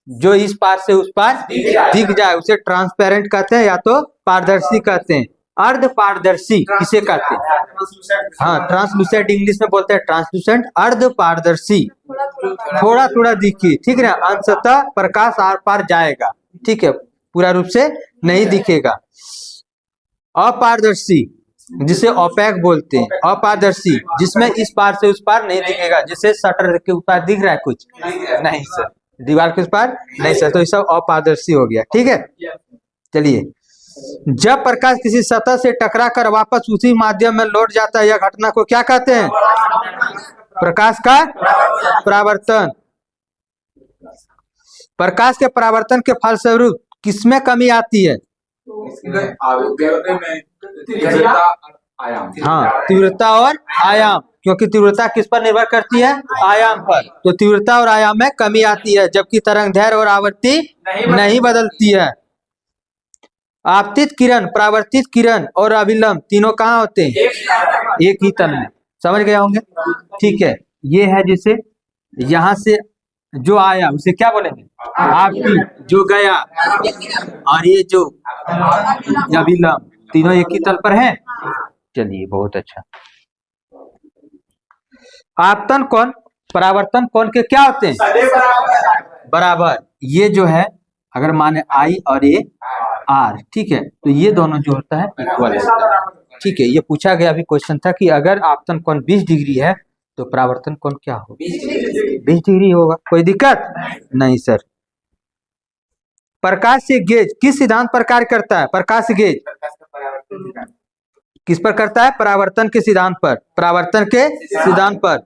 जो इस पार से उस पार दिख जाए उसे ट्रांसपेरेंट कहते हैं, या तो पारदर्शी कहते हैं। अर्ध पारदर्शी किसे कहते हैं? हाँ, ट्रांसलूसेंट इंग्लिश में बोलते हैं ट्रांसलूसेंट। अर्ध पारदर्शी थोड़ा थोड़ा दिखी। ठीक है ना, अंशतः प्रकाश आर पार जाएगा। ठीक है, पूरा रूप से नहीं दिखेगा। अपारदर्शी जिसे ओपैक बोलते हैं। अपारदर्शी जिसमें इस पार से उस पार नहीं दिखेगा। जैसे शटर के ऊपर दिख रहा है कुछ नहीं सर, दीवार के उस पार नहीं सर, तो ये सब अपारदर्शी हो गया। ठीक है, चलिए जब प्रकाश किसी सतह से टकरा कर वापस उसी माध्यम में लौट जाता है, यह घटना को क्या कहते हैं? प्रकाश का परावर्तन। प्रकाश के परावर्तन के फलस्वरूप किसमें कमी आती है? हाँ, तीव्रता और आयाम। क्योंकि तीव्रता किस पर निर्भर करती है? आयाम पर। तो तीव्रता और आयाम में कमी आती है, जबकि तरंगदैर्घ्य और आवृत्ति नहीं बदलती है। आपतित किरण, परावर्तित किरण और अभिलंब तीनों कहाँ होते हैं? एक ही तल में। समझ गए होंगे? ठीक है, ये है जैसे यहाँ से जो आया उसे क्या बोलेंगे? आपतित। जो गया और ये जो अभिलंब, तीनों एक ही तल पर है। चलिए बहुत अच्छा। आपतन कोण, परावर्तन कोण के क्या होते हैं? बराबर। ये जो है अगर माने आई और ये आर, ठीक है, तो ये दोनों जो होता है इक्वल होता है। ठीक है, ये पूछा गया अभी क्वेश्चन था कि अगर आपतन कोण 20 डिग्री है तो परावर्तन कोण क्या होगा? 20 डिग्री होगा। कोई दिक्कत नहीं सर। प्रकाश से गेज किस सिद्धांत पर कार्य करता है? प्रकाश गेज किस पर करता है? परावर्तन के सिद्धांत पर। परावर्तन के सिद्धांत पर।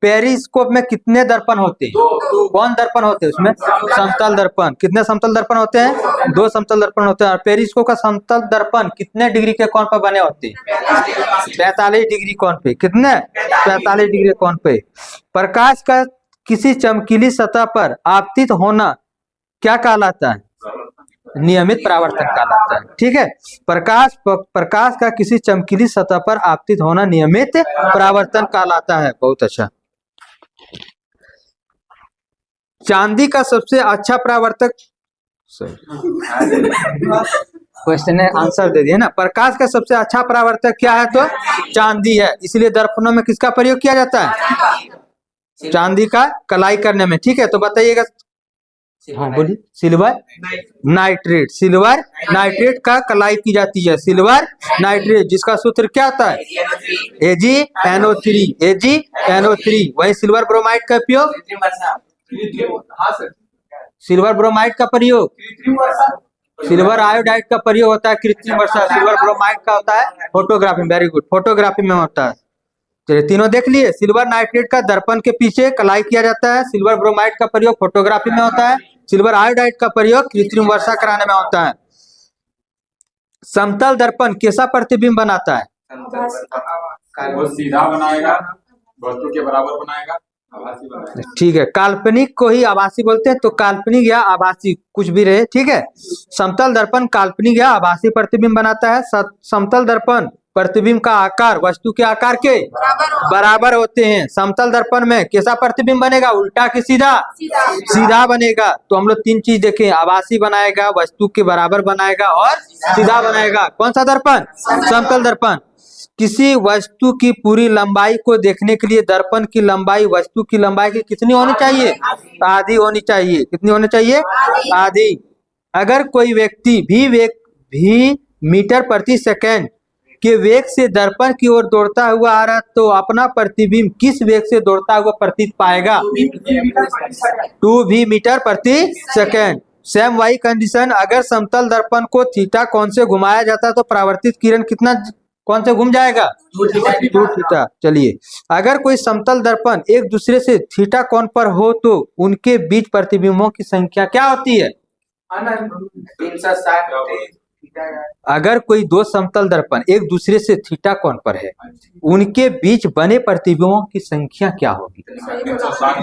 पेरिस्कोप में कितने दर्पण होते हैं? कौन दर्पण होते हैं उसमें? समतल दर्पण। कितने समतल दर्पण होते हैं? 2 समतल दर्पण होते हैं। और पेरिस्कोप का समतल दर्पण कितने डिग्री के कोण पर बने होते हैं? 45 डिग्री कोण पे। कितने? 45 डिग्री कोण पे। प्रकाश का किसी चमकीली सतह पर आपतित होना क्या कहलाता है? नियमित परावर्तन कहलाता है। ठीक है, प्रकाश का किसी चमकीली सतह पर आपतित होना नियमित परावर्तन कहलाता है। बहुत अच्छा। चांदी का सबसे अच्छा परावर्तक, क्वेश्चन है आंसर दे दिया ना। प्रकाश का सबसे अच्छा परावर्तक क्या है? तो चांदी है। इसलिए दर्पणों में किसका प्रयोग किया जाता है? चांदी का कलाई करने में। ठीक है, तो बताइएगा। हाँ बोलिए। Silver nitrate. सिल्वर नाइट्रेट का कलाई की जाती है। सिल्वर नाइट्रेट, जिसका सूत्र क्या होता है? AgNO3। AgNO3। वही सिल्वर ब्रोमाइड का उपयोग, हाँ सर, सिल्वर ब्रोमाइड का प्रयोग, सिल्वर आयोडाइड का प्रयोग होता है कृत्रिम वर्षा। सिल्वर ब्रोमाइड का होता है फोटोग्राफी। वेरी गुड, फोटोग्राफी में होता है। चलिए, तीनों देख लिए। सिल्वर नाइट्रेट का दर्पण के पीछे कलाई किया जाता है। सिल्वर ब्रोमाइड का प्रयोग फोटोग्राफी में होता है। सिल्वर आयोडाइड का प्रयोग कृत्रिम वर्षा कराने में होता है। समतल दर्पण कैसा प्रतिबिंब बनाता है? वो सीधा बनाएगा, वस्तु के बराबर बनाएगा, आभासी बनाएगा। ठीक है, काल्पनिक को ही आभासी बोलते हैं। तो काल्पनिक या आभासी कुछ भी रहे। ठीक है, समतल दर्पण काल्पनिक या आभासी प्रतिबिंब बनाता है। समतल दर्पण प्रतिबिंब का आकार वस्तु के आकार के बराबर होते हैं। समतल दर्पण में कैसा प्रतिबिंब बनेगा? उल्टा कि सीधा? सीधा बनेगा। तो हम लोग 3 चीज देखें, आभासी बनाएगा, वस्तु के बराबर बनाएगा और सीधा बनाएगा। कौन सा दर्पण? समतल दर्पण। किसी वस्तु की पूरी लंबाई को देखने के लिए दर्पण की लंबाई वस्तु की लंबाई की कितनी होनी चाहिए? आधी होनी चाहिए। कितनी होनी चाहिए? आधी। अगर कोई व्यक्ति भी मीटर प्रति सेकंड के वेग से दर्पण की ओर दौड़ता हुआ आ रहा, तो अपना प्रतिबिंब किस वेग से दौड़ता हुआ प्रतीत पाएगा? 2v मीटर प्रति सेकंड। सेम वही कंडीशन, अगर समतल दर्पण को थीटा कोण से घुमाया जाता तो परावर्तित किरण कितना कौन से घूम जाएगा? 2 थीटा। चलिए, अगर कोई समतल दर्पण एक दूसरे से थीटा कोण पर हो तो उनके बीच प्रतिबिंबों की संख्या क्या होती है? 360। अगर कोई 2 समतल दर्पण एक दूसरे से थीटा कोण पर है, उनके बीच बने प्रतिबिंबों की संख्या क्या होगी? 360।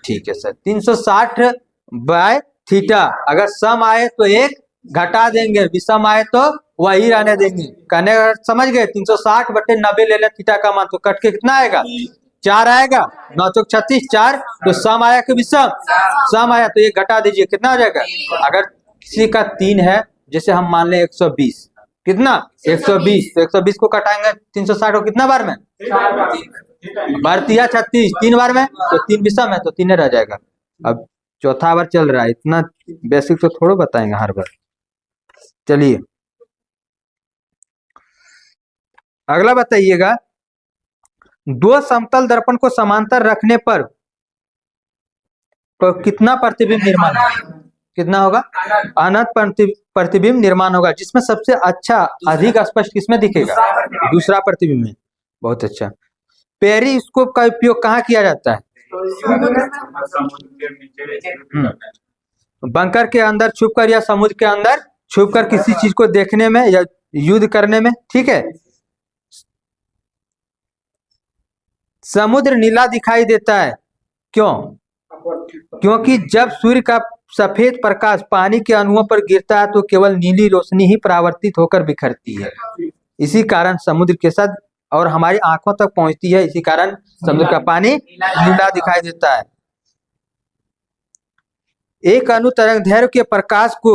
ठीक है सर, 360 बाय थीटा। अगर सम आए तो 1 घटा देंगे, विषम आए तो वही रहने देंगे। कहने का समझ गए? 360 बटे 90 ले लें थीटा का मान, तो कट के कितना आएगा? 4 आएगा। 9 चौक 36, 4। तो सम आया कि विषम? सम आया, तो ये घटा दीजिए, कितना आ जाएगा? अगर किसी का 3 है, जैसे हम मान लें 120, कितना? 120। तो 120 को कटाएंगे 360 को कितना बार में? भारतीय 36, 3 बार में, तो 3 विषम है, तो 3 रह जाएगा। अब चौथा बार चल रहा है, इतना बेसिक तो थोड़ा बताएंगे हर बार। चलिए, अगला बताइएगा। 2 समतल दर्पण को समांतर रखने पर तो कितना प्रतिबिंब निर्माण होगा? कितना होगा? अनंत प्रतिबिंब निर्माण होगा, जिसमें सबसे अच्छा अधिक स्पष्ट किसमें दिखेगा? दूसरा प्रतिबिंब में। बहुत अच्छा। पेरिस्कोप का उपयोग कहाँ किया जाता है? बंकर के अंदर छुपकर या समुद्र के अंदर छुपकर किसी चीज को देखने में या युद्ध करने में। ठीक है, समुद्र नीला दिखाई देता है, क्यों? क्योंकि जब सूर्य का सफेद प्रकाश पानी के अणुओं पर गिरता है तो केवल नीली रोशनी ही परावर्तित होकर बिखरती है। इसी कारण समुद्र के साथ और हमारी आंखों तक पहुंचती है। इसी कारण समुद्र का पानी नीला दिखाई देता है। एक अणु तरंगदैर्घ्य के प्रकाश को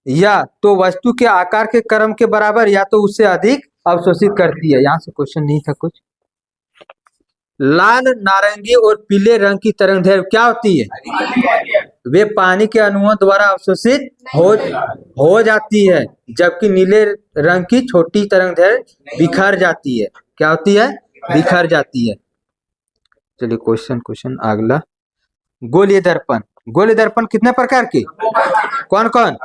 या तो वस्तु के आकार के क्रम के बराबर या तो उससे अधिक अवशोषित करती है। यहाँ से क्वेश्चन नहीं था कुछ। लाल, नारंगी और पीले रंग की तरंगदैर्घ्य क्या होती है? वे पानी के अणुओं द्वारा अवशोषित हो जाती है, जबकि नीले रंग की छोटी तरंगदैर्घ्य बिखर जाती है। क्या होती है? बिखर जाती है। चलिए, क्वेश्चन अगला। गोलीय दर्पण। गोलीय दर्पण कितने प्रकार के? कौन कौन?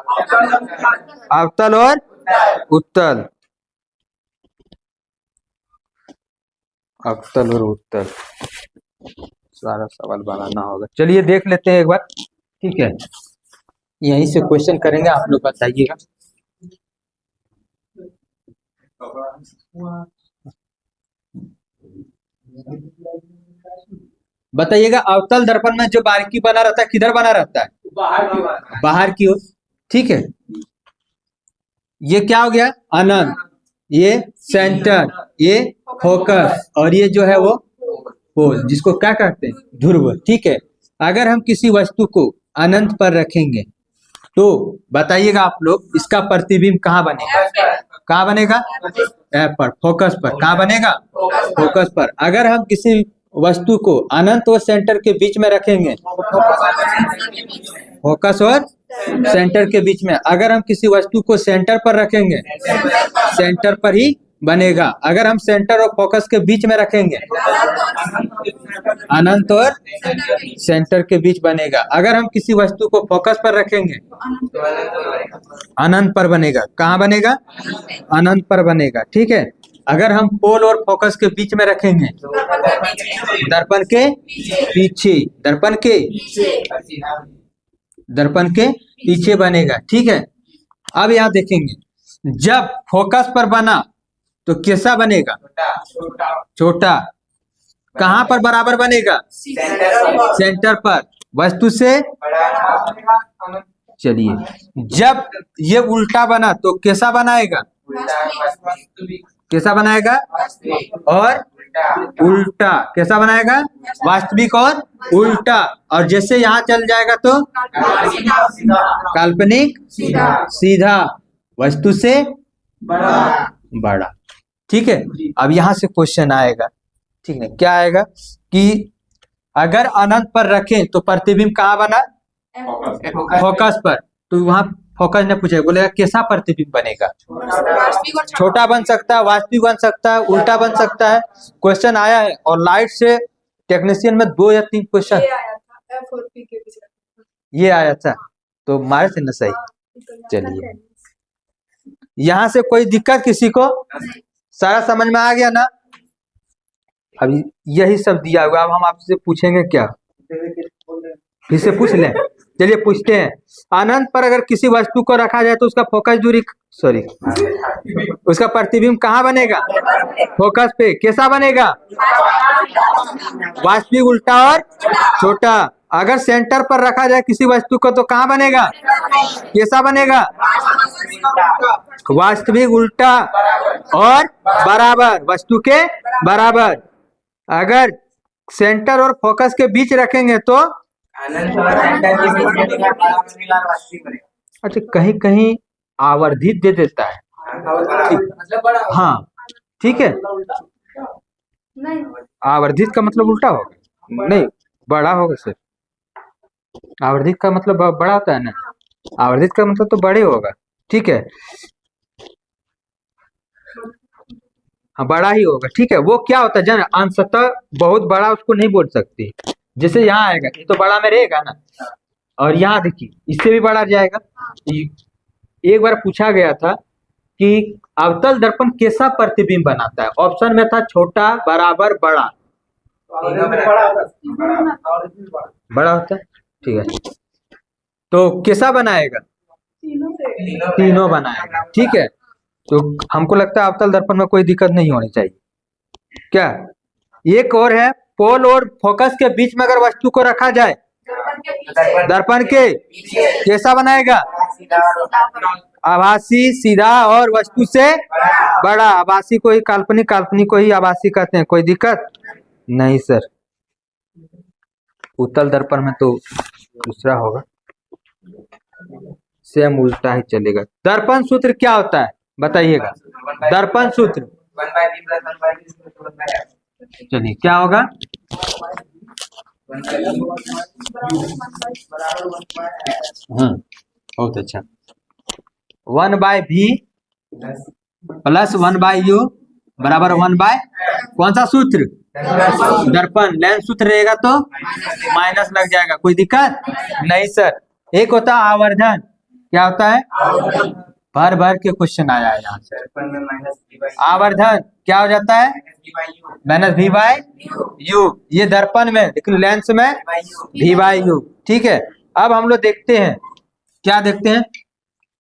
अवतल और उत्तल। अवतल और उत्तल सारा सवाल बनाना होगा। चलिए देख लेते हैं एक बार, ठीक है। यहीं से क्वेश्चन करेंगे, आप लोग बताइएगा। बताइएगा, अवतल दर्पण में जो बारीकी बना रहता है किधर बना रहता है? बाहर की ओर, ठीक है। ये क्या हो गया? अनंत, ये सेंटर, ये फोकस, और ये जो है वो पोल, जिसको क्या कहते हैं? ध्रुव, ठीक है। अगर हम किसी वस्तु को अनंत पर रखेंगे तो बताइएगा आप लोग, इसका प्रतिबिंब कहाँ बनेगा? कहाँ बनेगा? F पर, फोकस पर। कहाँ बनेगा? फोकस पर। अगर हम किसी वस्तु को अनंत और सेंटर के बीच में रखेंगे, फोकस और सेंटर के बीच में, अगर हम किसी वस्तु को सेंटर पर रखेंगे, सेंटर पर ही बनेगा। अगर हम सेंटर और फोकस के बीच में रखेंगे, अनंत और सेंटर के बीच बनेगा। अगर हम किसी वस्तु को फोकस पर रखेंगे, अनंत पर बनेगा। कहाँ बनेगा? अनंत पर बनेगा, ठीक है। अगर हम पोल और फोकस के बीच में रखेंगे, दर्पण के पीछे, दर्पन के पीछे बनेगा, ठीक है। अब यहाँ देखेंगे, जब फोकस पर बना तो कैसा बनेगा? छोटा। कहाँ पर बराबर बनेगा? सेंटर पर, वस्तु से। चलिए, जब ये उल्टा बना तो कैसा बनाएगा? कैसा बनाएगा? और उल्टा। कैसा बनाएगा? वास्तविक और उल्टा। और जैसे यहाँ चल जाएगा तो काल्पनिक सीधा, वस्तु से बड़ा, ठीक है। अब यहाँ से क्वेश्चन आएगा, ठीक है। क्या आएगा कि अगर अनंत पर रखें तो प्रतिबिंब कहाँ बना? फोकस पर। तो वहां फोकस ने पूछा, बोलेगा कैसा प्रतिबिंब बनेगा? छोटा बन सकता है, वास्तविक बन सकता है, उल्टा बन सकता है। क्वेश्चन आया है, और लाइट से टेक्नीशियन में 2 या 3 क्वेश्चन ये आया था, तो मारे थे ना सही। चलिए, यहाँ से कोई दिक्कत किसी को? सारा समझ में आ गया ना? अभी यही सब दिया हुआ। अब हम आपसे पूछेंगे क्या? फिर से पूछ लें। चलिए पूछते हैं, अनंत पर अगर किसी वस्तु को रखा जाए तो उसका फोकस दूरी, उसका प्रतिबिंब कहाँ बनेगा? फोकस पे। कैसा बनेगा? वास्तविक, उल्टा और छोटा। अगर सेंटर पर रखा जाए किसी वस्तु को तो कहाँ बनेगा? कैसा बनेगा? वास्तविक, उल्टा और बराबर, वस्तु के बराबर। अगर सेंटर और फोकस के बीच रखेंगे तो अच्छा, कहीं कहीं आवर्धित दे देता है, हाँ, ठीक है। आवर्धित का मतलब उल्टा होगा, नहीं बड़ा होगा सर। आवर्धित का मतलब बड़ा होता है ना, आवर्धित का मतलब तो बड़े होगा, ठीक है। हाँ, बड़ा ही होगा, ठीक है। वो क्या होता है जाना, अंशतः बहुत बड़ा उसको नहीं बोल सकते। जैसे यहाँ आएगा, ये तो बड़ा में रहेगा ना, और यहाँ देखिए इससे भी बड़ा जाएगा। एक बार पूछा गया था कि अवतल दर्पण कैसा प्रतिबिंब बनाता है? ऑप्शन में था छोटा, बराबर, बड़ा। बड़ा होता है, ठीक है। तो कैसा बनाएगा? तीनों बनाएगा, ठीक है। तो हमको लगता है अवतल दर्पण में कोई दिक्कत नहीं होनी चाहिए। क्या एक और है, पोल और फोकस के बीच में अगर वस्तु को रखा जाए दर्पण के, कैसा बनाएगा? आभासी, सीधा और वस्तु से बड़ा। आभासी को ही काल्पनिक, काल्पनिक को ही आभासी कहते हैं। कोई दिक्कत नहीं सर। उत्तल दर्पण में तो दूसरा होगा, सेम उल्टा ही चलेगा। दर्पण सूत्र क्या होता है बताइएगा? दर्पण सूत्र, चलिए क्या होगा? बहुत अच्छा। 1/v प्लस 1/u बराबर 1/, कौन सा सूत्र? दर्पण। लेंस सूत्र रहेगा तो माइनस लग जाएगा। कोई दिक्कत नहीं सर। एक होता है आवर्धन। क्या होता है? भर भर के क्वेश्चन आया है यहाँ से। आवर्धन क्या हो जाता है? माइनस वी बाई यू, ये दर्पण में, लेकिन लेंस में वी बाई यू। ठीक है, अब हम लोग देखते हैं, क्या देखते हैं,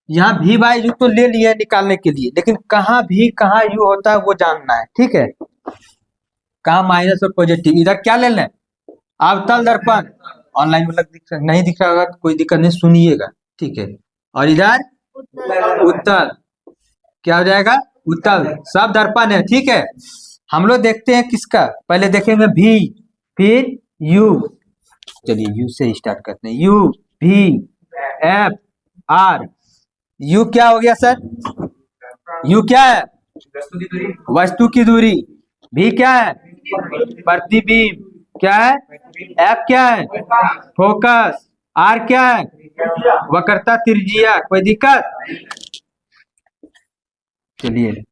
यहाँ वी बाई यू तो ले लिया निकालने के लिए, लेकिन कहाँ भी कहाँ यू होता है वो जानना है। ठीक है, कहाँ माइनस और पॉजिटिव, इधर क्या ले लें, अवतल दर्पण, ऑनलाइन में नहीं दिख रहा होगा तो कोई दिक्कत नहीं, सुनिएगा। ठीक है, और इधर उत्तल, क्या हो जाएगा, उत्तल, सब दर्पण है। ठीक है, हम लोग देखते हैं किसका, पहले देखेंगे भी, फिर यू। चलिए यू से स्टार्ट करते हैं, यू, भी, एफ, आर। यू क्या हो गया सर, यू क्या है, वस्तु की दूरी, भी क्या है, प्रतिबिंब, क्या है, एफ क्या है, फोकस, आर क्या है, वक्रता त्रिज्या। कोई दिक्कत, चलिए,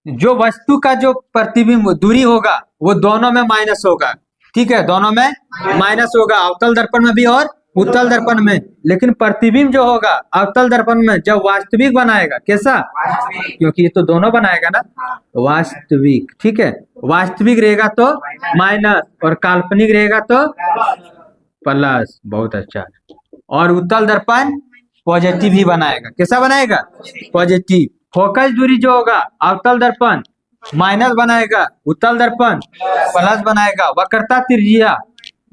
जो वस्तु का जो प्रतिबिंब दूरी होगा वो दोनों में माइनस होगा। ठीक है, दोनों में माइनस होगा, अवतल दर्पण में भी और उत्तल दर्पण में। लेकिन प्रतिबिंब जो होगा अवतल दर्पण में जब वास्तविक बनाएगा, कैसा, क्योंकि ये तो दोनों बनाएगा ना, वास्तविक। ठीक है, वास्तविक रहेगा तो माइनस और काल्पनिक रहेगा तो प्लस। बहुत अच्छा। और उत्तल दर्पण पॉजिटिव ही बनाएगा, कैसा बनाएगा, पॉजिटिव। फोकस दूरी जो होगा अवतल दर्पण माइनस बनाएगा, उत्तल दर्पण प्लस बनाएगा। वक्रता त्रिज्या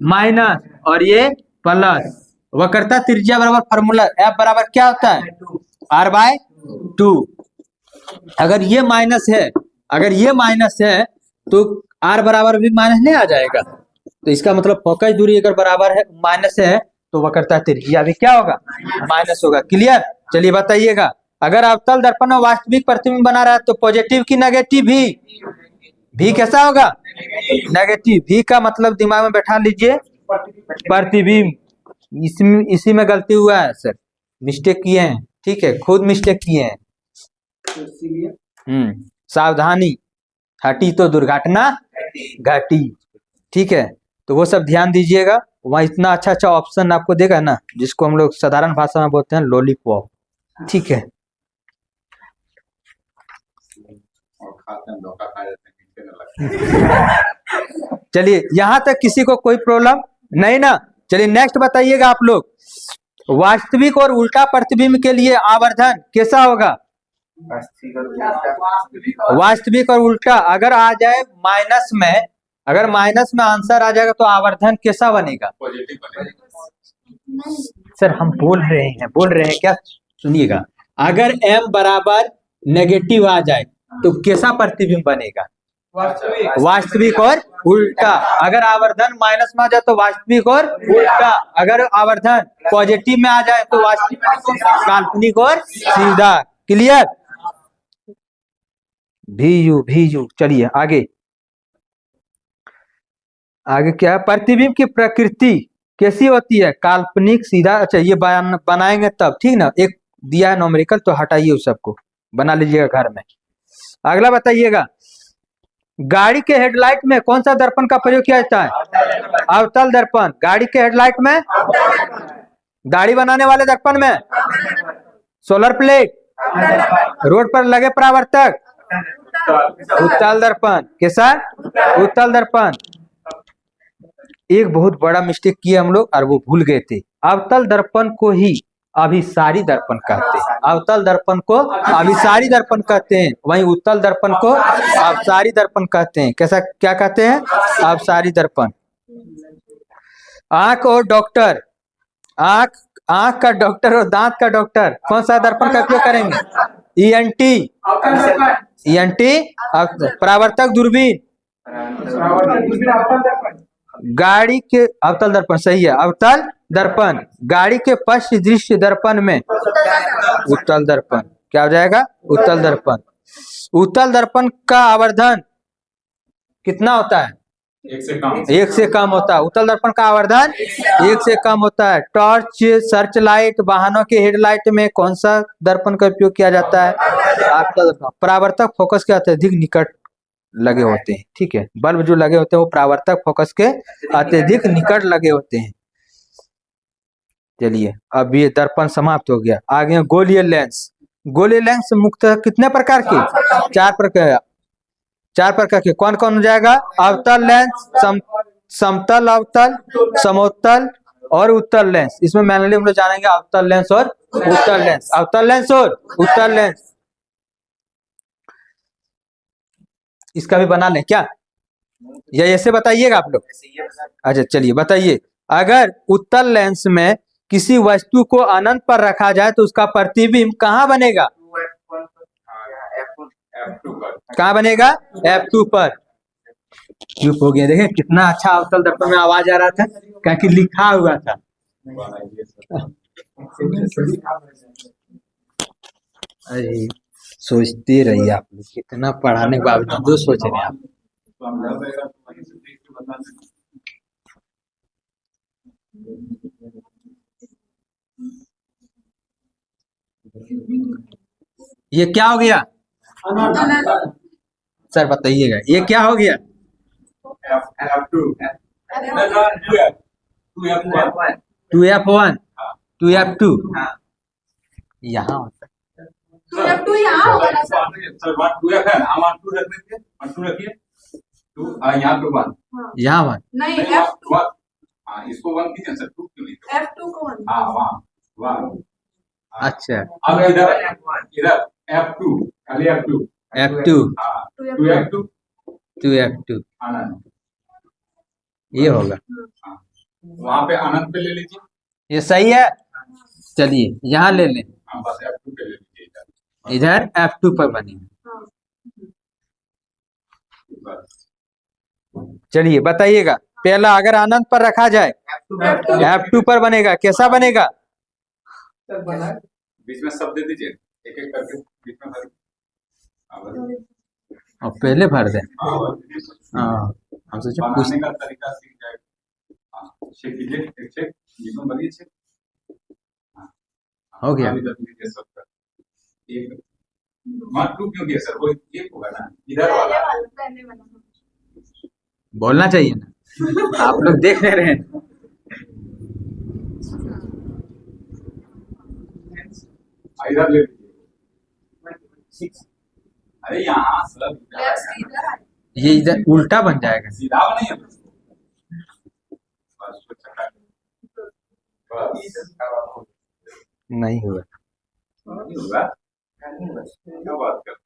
माइनस और ये प्लस। वक्रता त्रिज्या बराबर फॉर्मूला एफ बराबर क्या होता है, आर बाय 2। अगर ये माइनस है, अगर ये माइनस है तो आर बराबर भी माइनस नहीं आ जाएगा। तो इसका मतलब फोकस दूरी अगर बराबर है, माइनस है, तो वक्रता त्रिज्या भी क्या होगा, माइनस होगा। क्लियर। चलिए बताइएगा, अगर अवतल दर्पण में वास्तविक प्रतिबिंब बना रहा है तो पॉजिटिव की नेगेटिव, भी कैसा होगा, नेगेटिव। भी का मतलब दिमाग में बैठा लीजिए, प्रतिबिंब। इसी में गलती हुआ है सर, मिस्टेक किए हैं। ठीक है, खुद मिस्टेक किए हैं। सावधानी, हटी तो दुर्घटना घटी। ठीक है, तो वो सब ध्यान दीजिएगा। वहाँ इतना अच्छा अच्छा ऑप्शन आपको देगा ना, जिसको हम लोग साधारण भाषा में बोलते हैं लॉलीपॉप। ठीक है, और खाते हैं, धोखा खा जाते हैं, नीचे न लगता है। चलिए यहाँ तक किसी को कोई प्रॉब्लम नहीं ना। चलिए नेक्स्ट बताइएगा आप लोग, वास्तविक और उल्टा प्रतिबिंब के लिए आवर्धन कैसा होगा, वास्तविक और उल्टा। अगर आ जाए माइनस में, अगर माइनस में आंसर आ जाएगा तो आवर्धन कैसा बनेगा, पॉजिटिव बनेगा। सर हम बोल रहे हैं क्या, सुनिएगा। अगर m बराबर नेगेटिव आ जाए तो कैसा प्रतिबिंब बनेगा, वास्तविक और उल्टा। अगर आवर्धन माइनस में आ जाए तो वास्तविक और उल्टा। अगर आवर्धन पॉजिटिव में आ जाए तो वास्तविक, काल्पनिक और सीधा। क्लियर। भी यू। चलिए आगे, आगे क्या है, प्रतिबिंब की प्रकृति कैसी होती है, काल्पनिक, सीधा। अच्छा ये बनाएंगे तब, ठीक ना। एक दिया है नॉमेरिकल, तो हटाइए उस सबको, बना लीजिएगा घर में। अगला बताइएगा, गाड़ी के हेडलाइट में कौन सा दर्पण का प्रयोग किया जाता है, अवतल दर्पण। गाड़ी के हेडलाइट में, गाड़ी बनाने वाले दर्पण में, सोलर प्लेट, रोड पर लगे परावर्तक, उत्तल दर्पण। कैसा, उत्तल दर्पण। एक बहुत बड़ा मिस्टेक किया हम लोग और वो भूल गए थे। अवतल दर्पण को ही अभिसारी दर्पण कहते हैं, अवतल दर्पण को अभिसारी दर्पण कहते हैं, वहीं उत्तल दर्पण को अवसारी दर्पण कहते हैं। कैसा, क्या कहते हैं, अवसारी दर्पण। आंख और डॉक्टर, आंख का डॉक्टर और दांत का डॉक्टर कौन सा दर्पण का उपयोग करेंगे, ईएनटी, परावर्तक दूरबीन। गाड़ी के, अवतल दर्पण सही है, अवतल दर्पण। गाड़ी के पश्च दृश्य दर्पण में, उत्तल दर्पण। क्या हो जाएगा, उत्तल दर्पण। उत्तल दर्पण का आवर्धन कितना होता है, 1 से कम होता है। उत्तल दर्पण का आवर्धन 1 से कम होता है। टॉर्च, सर्च लाइट, वाहनों के हेडलाइट में कौन सा दर्पण का उपयोग किया जाता है, अवतल दर्पण। परावर्तक फोकस के अत्यधिक निकट लगे होते हैं। ठीक है, बल्ब जो लगे होते हैं वो परावर्तक फोकस के अत्यधिक निकट लगे होते हैं। चलिए अब ये दर्पण समाप्त हो गया। आगे गोलीय लेंस। गोलीय लेंस मुख्यतः कितने प्रकार की? 4 प्रकार। 4 प्रकार के कौन कौन हो जाएगा? अवतल लेंस, समतल अवतल, समोत्तल और उत्तल लेंस। इसमें मेनली हम लोग जानेंगे अवतल लेंस और उत्तल लेंस। अवतल लेंस और उत्तल लेंस इसका भी बना लें क्या, या ऐसे बताइएगा आप लोग? अच्छा चलिए बताइए। अगर उत्तल लेंस में किसी वस्तु को अनंत पर रखा जाए तो उसका प्रतिबिंब कहाँ बनेगा? कहाँ बनेगा? F2 पर। चुप हो गया, देखें कितना अच्छा अवतल दर्पण में आवाज आ रहा था, क्या कि लिखा हुआ था। अरे सोचते रहिए आप लोग, कितना पढ़ाने के बावजूद जो सोच रहे हैं आप। ये क्या हो गया सर, बताइएगा ये क्या हो गया? टू F1 टू F2 यहाँ होता है। यहाँ होगा ना सर? यहाँ 1 नहीं F2 इसको 1 कीजिए सर, 2 क्यों नहीं? F2 को 1 हाँ वहाँ अच्छा अब इधर F2 खाली F2 F2 हाँ 2F2 टू F2 आनंद ये होगा। वहाँ पे आनंद पे ले लीजिए। ये सही है। चलिए यहाँ ले लें, हाँ बस F2 पे ले लीजिए इधर F2 पर बनेगा। बस। चलिए बताइएगा। पहला अगर अनंत पर रखा जाए F2 पर बनेगा, कैसा बनेगा? बीच में सब दे दीजिए, एक एक करके बीच में भर। हाँ, बस। और पहले भर दें। हाँ, हाँ हम सोचे बनाने का तरीका सीख जाएगा। हाँ, चेक कीजिए, एक चेक बीच में भरिए, चेक हो गया। अभी तक लीजिए सबका एक। मान 2 क्यों दिया सर? वो एक होगा ना इधर वाला। पहले वाला बोलना चाहिए ना, आप लोग देख ले रहे हैं। इधर ले लीजिए। अरे यहाँ सर लेफ्ट इधर आए ये इधर उल्टा बन जाएगा। सीधा बनेगा बस उसको चक्का बस नहीं हुआ। नहीं होगा, क्या बात करते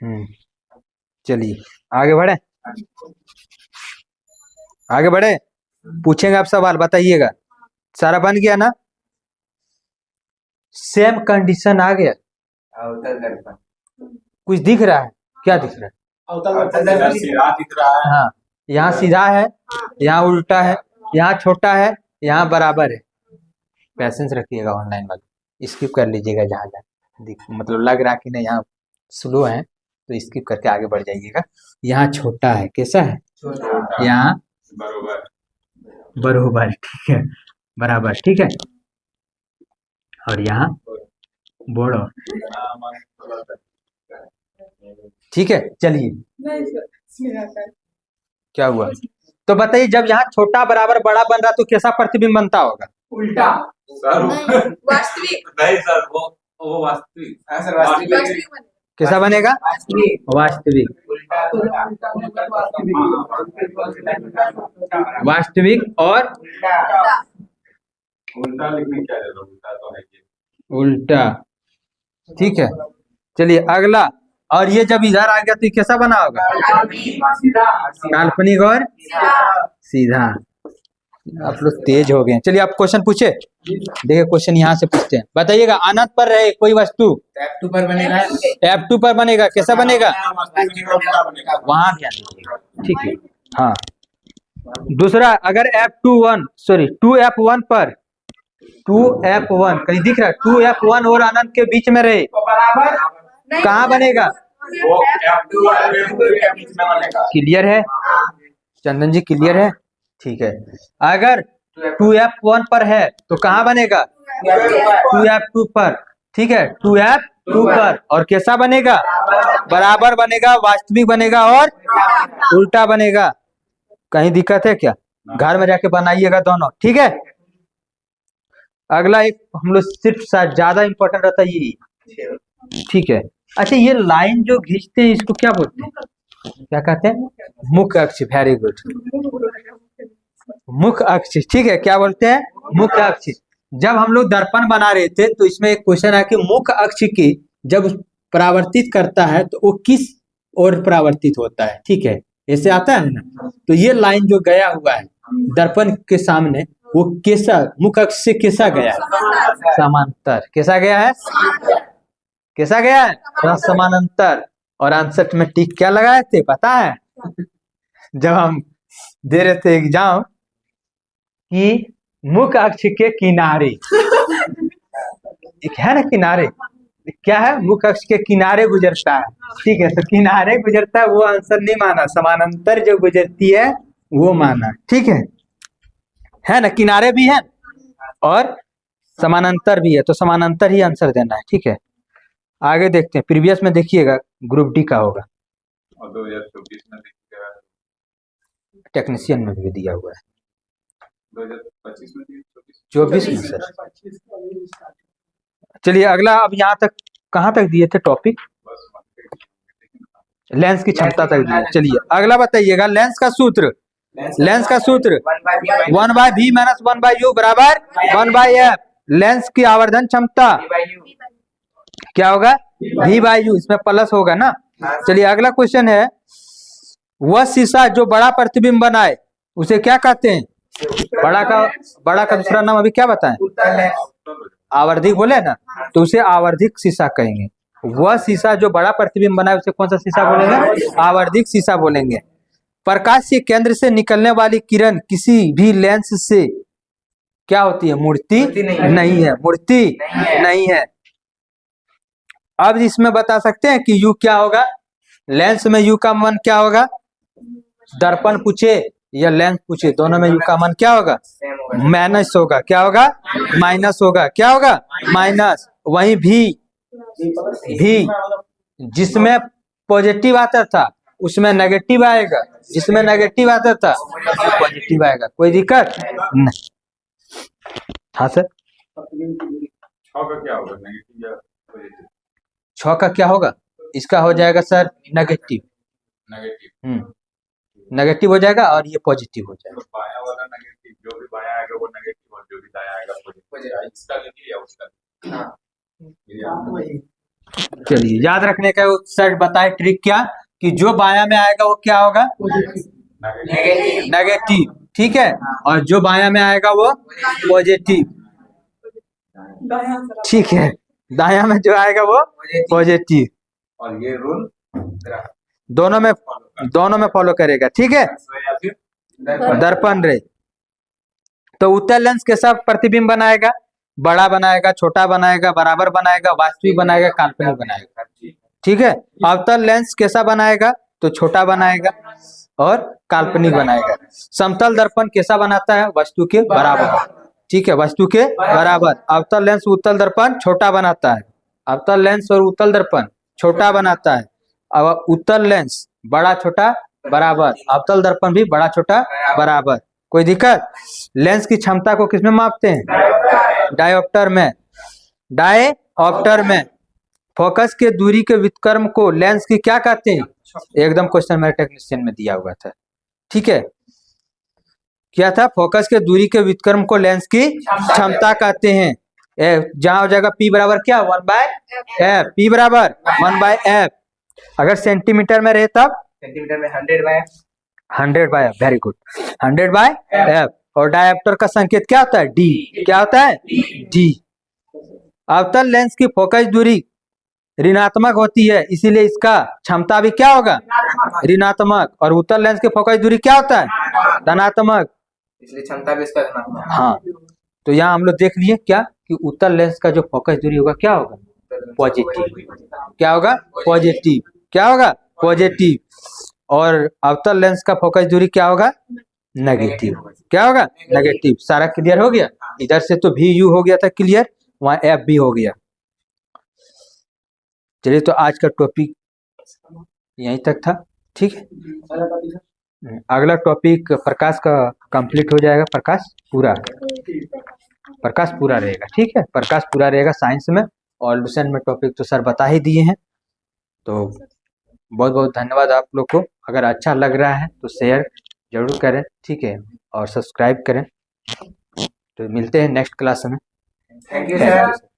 हैं? चलिए आगे बढ़े, आगे बढ़े। पूछेंगे आप सवाल, बताइएगा। सारा बन गया ना? सेम कंडीशन आ गया। कुछ दिख रहा है? क्या दिख रहा है? इधर सीधा दिख रहा है। हाँ यहाँ सीधा है, यहाँ उल्टा है, यहाँ छोटा है, यहाँ बराबर है। पैसेंस रखिएगा ऑनलाइन वाले, स्किप कर लीजिएगा जहाँ जहाँ मतलब लग रहा कि नहीं यहाँ स्लो है तो स्किप करके आगे बढ़ जाइएगा। यहाँ छोटा है, कैसा है? यहाँ बरोबर बरोबर, ठीक है, बराबर, ठीक है। और यहाँ बड़ो, ठीक है। चलिए नहीं सर क्या हुआ तो बताइए, जब यहाँ छोटा बराबर बड़ा बन रहा तो कैसा प्रतिबिंब बनता होगा? उल्टा सर वास्तविक नहीं सर, वो वास्तविक। हाँ सर वास्तविक वास्तविक बनेगा। कैसा बनेगा? वास्तविक वास्तविक, उल्टा वास्तविक और उल्टा लिखने क्या जरूरत? उल्टा तो है ये। उल्टा, ठीक है। चलिए अगला। और ये जब इधर आ गया तो ये कैसा बना होगा? काल्पनिक और सीधा। आप लोग तेज हो गए हैं। चलिए आप क्वेश्चन पूछे, देखिए क्वेश्चन यहाँ से पूछते हैं। बताइएगा, अनंत पर रहे कोई वस्तु F2 पर बनेगा। F2 पर बनेगा, कैसा बनेगा? वहां ध्यान दीजिएगा, ठीक है। हाँ दूसरा, अगर टू F1 पर 2F1 कहीं दिख रहा है? 2F1 और अनंत के बीच में रहे, बराबर कहाँ बनेगा? वो F2 वाले के बीच में बनेगा। क्लियर है चंदन जी? क्लियर है, ठीक है। अगर 2F1 पर है तो कहाँ बनेगा? 2F2 पर, ठीक है, 2F2 पर। और कैसा बनेगा? बराबर बनेगा, वास्तविक बनेगा और उल्टा बनेगा। कहीं दिक्कत है क्या? घर में जाके बनाइएगा दोनों, ठीक है। अगला एक हम लोग सिर्फ ज्यादा इंपॉर्टेंट रहता है ये, ठीक है। अच्छा, ये लाइन जो खींचते हैं इसको क्या बोलते हैं, क्या कहते हैं? मुख्य अक्ष। वेरी गुड, मुख्य अक्ष, ठीक है। क्या बोलते हैं? मुख्य अक्ष। जब हम लोग दर्पण बना रहे थे तो इसमें एक क्वेश्चन है कि मुख्य अक्ष की जब परावर्तित करता है तो वो किस ओर परावर्तित होता है, ठीक है, ऐसे आता है ना। तो ये लाइन जो गया हुआ है दर्पण के सामने, वो कैसा, मुख्य अक्ष से कैसा गया है? समांतर। कैसा गया है? कैसा गया है? समानांतर। और आंसर में टिक क्या लगाए थे पता है? जब हम दे रहे थे एग्जाम कि मुख्य अक्ष के किनारे, एक है ना किनारे, क्या है? मुख्य अक्ष के किनारे गुजरता है, ठीक है। तो किनारे गुजरता है वो आंसर नहीं माना, समानांतर जो गुजरती है वो माना, ठीक है ना। किनारे भी है और समानांतर भी है, तो समानांतर ही आंसर देना है, ठीक है। आगे देखते हैं, प्रीवियस में देखिएगा ग्रुप डी का होगा, और 2024 में देखिएगा, टेक्नीशियन में भी दिया हुआ है, 2025 में 24 में सर। चलिए अगला, अब यहाँ तक कहाँ तक दिए थे टॉपिक? लेंस की क्षमता तक दिए। चलिए अगला बताइएगा, लेंस का सूत्र। लेंस का सूत्र 1/v माइनस 1/u बराबर 1/f। लेंस की आवर्धन क्षमता क्या होगा? v/u, इसमें प्लस होगा ना। चलिए अगला क्वेश्चन है, वह शीशा जो बड़ा प्रतिबिंब बनाए उसे क्या कहते हैं? बड़ा का दूसरा नाम अभी क्या बताएं? आवर्धिक बोले ना, तो उसे आवर्धिक शीशा कहेंगे। वह शीशा जो बड़ा प्रतिबिंब बनाए उसे कौन सा शीशा बोलेंगे? आवर्धिक शीशा बोलेंगे। प्रकाश के केंद्र से निकलने वाली किरण किसी भी लेंस से क्या होती है? मूर्ति नहीं है, मूर्ति नहीं है। अब इसमें बता सकते हैं कि u क्या होगा? लेंस में u का मान क्या होगा? दर्पण पूछे या लेंस पूछे, दोनों में u का मान क्या होगा? माइनस होगा। क्या होगा? माइनस होगा। क्या होगा? माइनस। वहीं भी जिसमें पॉजिटिव आता था उसमें नेगेटिव आएगा, जिसमें नेगेटिव आता था पॉजिटिव आएगा। कोई दिक्कत नहीं। हाँ सर, 6 का क्या होगा? नेगेटिव या पॉजिटिव? 6 का क्या होगा? इसका हो जाएगा सर नेगेटिव। नेगेटिव नेगेटिव हो जाएगा और ये पॉजिटिव हो जाएगा। तो बायां वाला नेगेटिव, जो भी बायां आएगा वो नेगेटिव, और जो भी दायां आएगा पॉजिटिव। इसका लिखिए या उसका? चलिए याद रखने का सर बताए ट्रिक क्या, कि जो बायां में आएगा वो क्या होगा? नेगेटिव, ठीक है। और जो बायां में आएगा वो पॉजिटिव, ठीक है। दायां में जो आएगा वो पॉजिटिव। और ये रूल दोनों में फॉलो करेगा, ठीक है। या फिर दर्पण रे, तो उत्तल लेंस कैसा प्रतिबिंब बनाएगा? बड़ा बनाएगा, छोटा बनाएगा, बराबर बनाएगा, वास्तविक बनाएगा, काल्पनिक बनाएगा, ठीक है। अवतल लेंस कैसा बनाएगा? तो छोटा बनाएगा और काल्पनिक बनाएगा। समतल दर्पण कैसा बनाता है? वस्तु के बराबर, ठीक है, वस्तु के बराबर। अवतल लेंस उत्तल दर्पण छोटा बनाता है। अवतल लेंस और उत्तल दर्पण छोटा बनाता है। अब उत्तल लेंस बड़ा छोटा बराबर, अवतल दर्पण भी बड़ा छोटा बराबर। कोई दिक्कत? लेंस की क्षमता को किसमें मापते हैं? डायोप्टर में। डायोप्टर में फोकस के दूरी के व्युत्क्रम को लेंस की क्या कहते हैं? एकदम क्वेश्चन मेरे टेक्नीशियन में दिया हुआ था, ठीक है। क्या था? फोकस के दूरी के व्युत्क्रम को लेंस की क्षमता कहते हैं। जहां हो जाएगा P बराबर क्या? 1/f। P बराबर 1/f। अगर सेंटीमीटर में रहे तब सेंटीमीटर में 100/f। Very good, 100/f। और डायोप्टर का संकेत क्या होता है? D। क्या होता है? D। अवतल लेंस की फोकस दूरी ऋणात्मक होती है, इसीलिए इसका क्षमता भी क्या होगा? ऋणात्मक। और उत्तल लेंस की फोकस दूरी क्या होता है? धनात्मक, इसलिए क्षमता भी इसका धनात्मक। हाँ, तो यहाँ हम लोग देख लिए क्या कि उत्तल लेंस का जो फोकस दूरी होगा क्या होगा? पॉजिटिव। क्या होगा? पॉजिटिव। क्या होगा? पॉजिटिव। और अवतल लेंस का फोकस दूरी क्या होगा? नेगेटिव। क्या होगा? नेगेटिव। सारा क्लियर हो गया? इधर से तो VU हो गया था क्लियर, वहां F भी हो गया। चलिए तो आज का टॉपिक यहीं तक था, ठीक है। अगला टॉपिक प्रकाश का कंप्लीट हो जाएगा, प्रकाश पूरा। प्रकाश पूरा रहेगा, ठीक है, प्रकाश पूरा रहेगा साइंस में। और ऑल्यूशन में टॉपिक तो सर बता ही दिए हैं। तो बहुत बहुत धन्यवाद आप लोग को। अगर अच्छा लग रहा है तो शेयर जरूर करें, ठीक है, और सब्सक्राइब करें। तो मिलते हैं नेक्स्ट क्लास में। Thank you sir.